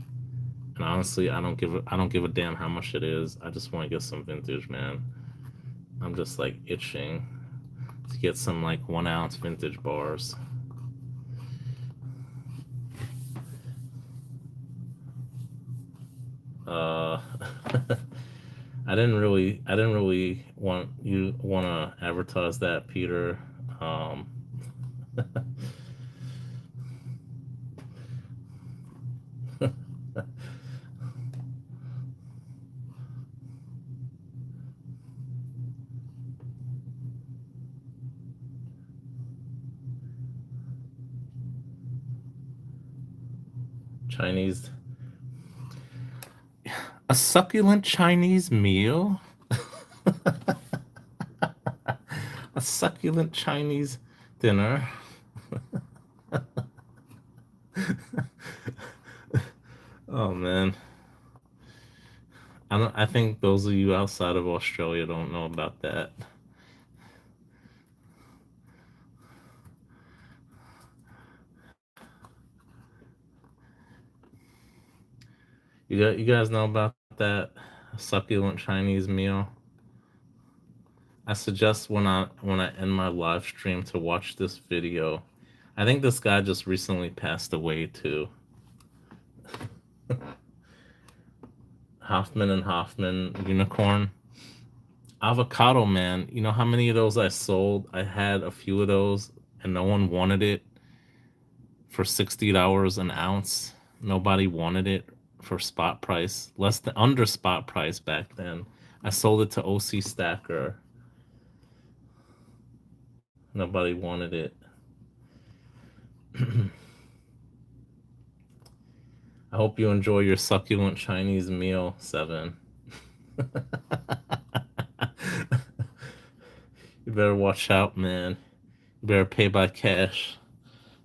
And honestly, I don't give a damn how much it is. I just want to get some vintage, man. I'm just like itching to get some like 1 ounce vintage bars. Uh, I didn't really want to advertise that, Peter. Um, Chinese, a succulent Chinese meal, a succulent Chinese dinner. Oh man, I don't. I think those of you outside of Australia don't know about that. You guys know about that succulent Chinese meal? I suggest when I end my live stream to watch this video. I think this guy just recently passed away too. Hoffman and Hoffman unicorn. Avocado man, you know how many of those I sold? I had a few of those and no one wanted it for $60 an ounce. Nobody wanted it for spot price, less than under spot price back then. I sold it to OC Stacker. Nobody wanted it. I hope you enjoy your succulent Chinese meal, Seven. You better watch out, man. You better pay by cash.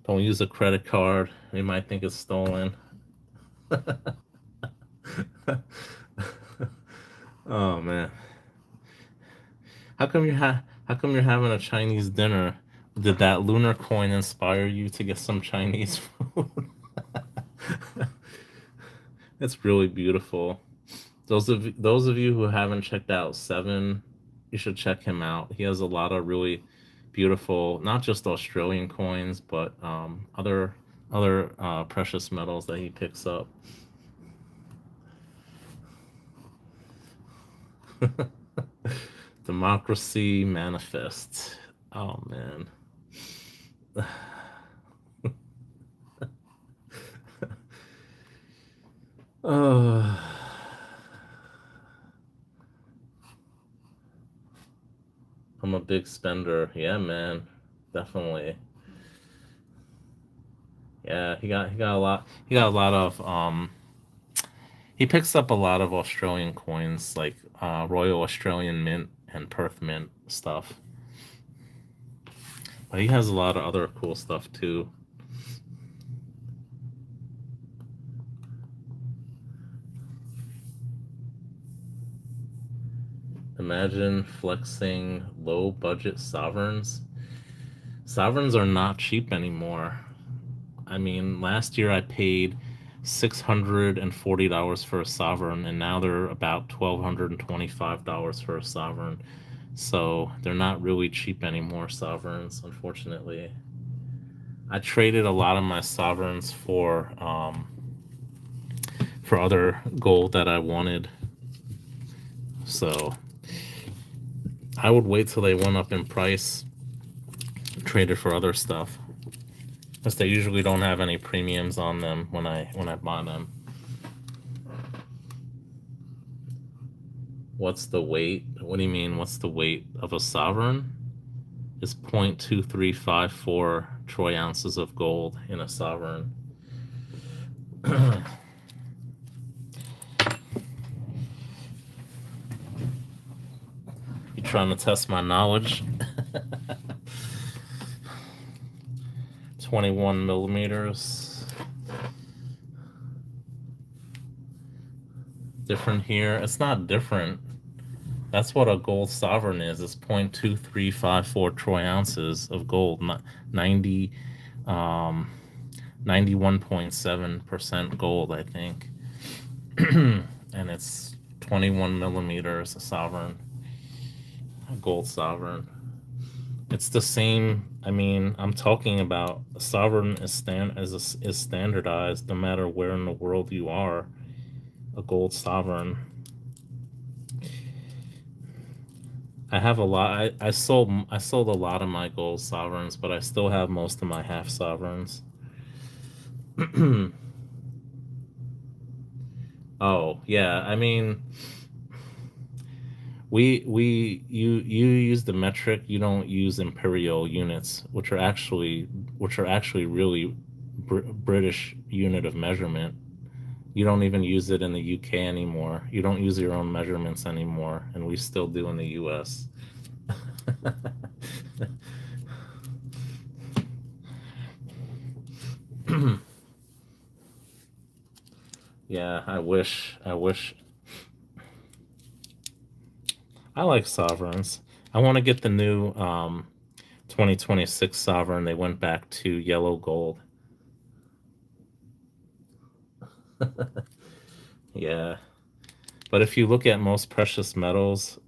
Don't use a credit card. They might think it's stolen. Oh man. How come you're having a Chinese dinner? Did that lunar coin inspire you to get some Chinese food? It's really beautiful. Those of you who haven't checked out Seven, you should check him out. He has a lot of really beautiful, not just Australian coins, but other precious metals that he picks up. Democracy manifest. Oh man. uh, I'm a big spender. Yeah, man. Definitely. Yeah, he got a lot. He got a lot of he picks up a lot of Australian coins like Royal Australian Mint and Perth Mint stuff. But he has a lot of other cool stuff too. Imagine flexing low budget sovereigns. Sovereigns are not cheap anymore. I mean, last year I paid $640 for a sovereign, and now they're about $1,225 for a sovereign. So they're not really cheap anymore, sovereigns, unfortunately. I traded a lot of my sovereigns for other gold that I wanted. So I would wait till they went up in price, trade it for other stuff. Because they usually don't have any premiums on them when I buy them. What's the weight? What do you mean? What's the weight of a sovereign? It's 0.2354 troy ounces of gold in a sovereign. You trying to test my knowledge? 21 millimeters. Different here. It's not different. That's what a gold sovereign is. It's 0.2354 troy ounces of gold. 90, 91.7% gold, I think. And it's 21 millimeters, a sovereign, a gold sovereign. It's the same. I mean, I'm talking about a sovereign is standardized no matter where in the world you are. A gold sovereign. I have a lot. I sold a lot of my gold sovereigns, but I still have most of my half sovereigns. Oh yeah, I mean, you use the metric. You don't use imperial units, which are actually really British unit of measurement. You don't even use it in the UK anymore. You don't use your own measurements anymore, and we still do in the US. Yeah, I wish. I wish. I like sovereigns. I want to get the new 2026 sovereign. They went back to yellow gold. Yeah. But if you look at most precious metals,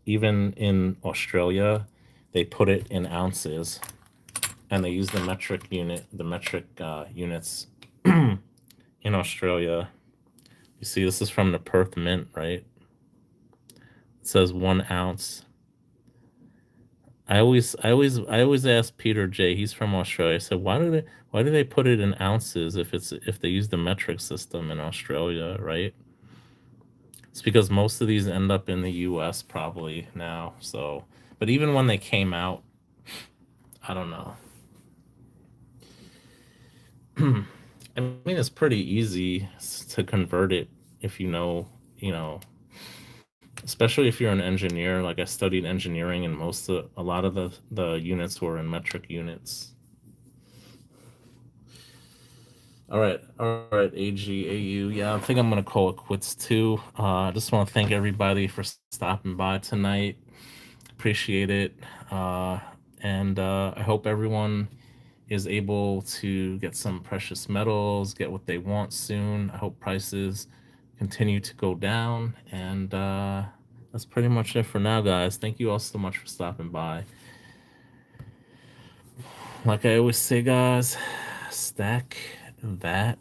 even in Australia, they put it in ounces and they use the metric unit, the metric units in Australia. You see, this is from the Perth Mint, right? It says 1 ounce. I always ask Peter J. He's from Australia. I said, why do they put it in ounces if they use the metric system in Australia, right? It's because most of these end up in the U.S. probably now. So, but even when they came out, I don't know. I mean, it's pretty easy to convert it if you know, especially if you're an engineer. Like I studied engineering, and a lot of the units were in metric units. All right, AGAU. Yeah, I think I'm gonna call it quits too. I just want to thank everybody for stopping by tonight. Appreciate it, uh, and I hope everyone is able to get some precious metals, get what they want soon. I hope prices continue to go down, and that's pretty much it for now, guys. Thank you all so much for stopping by. Like I always say, guys, stack that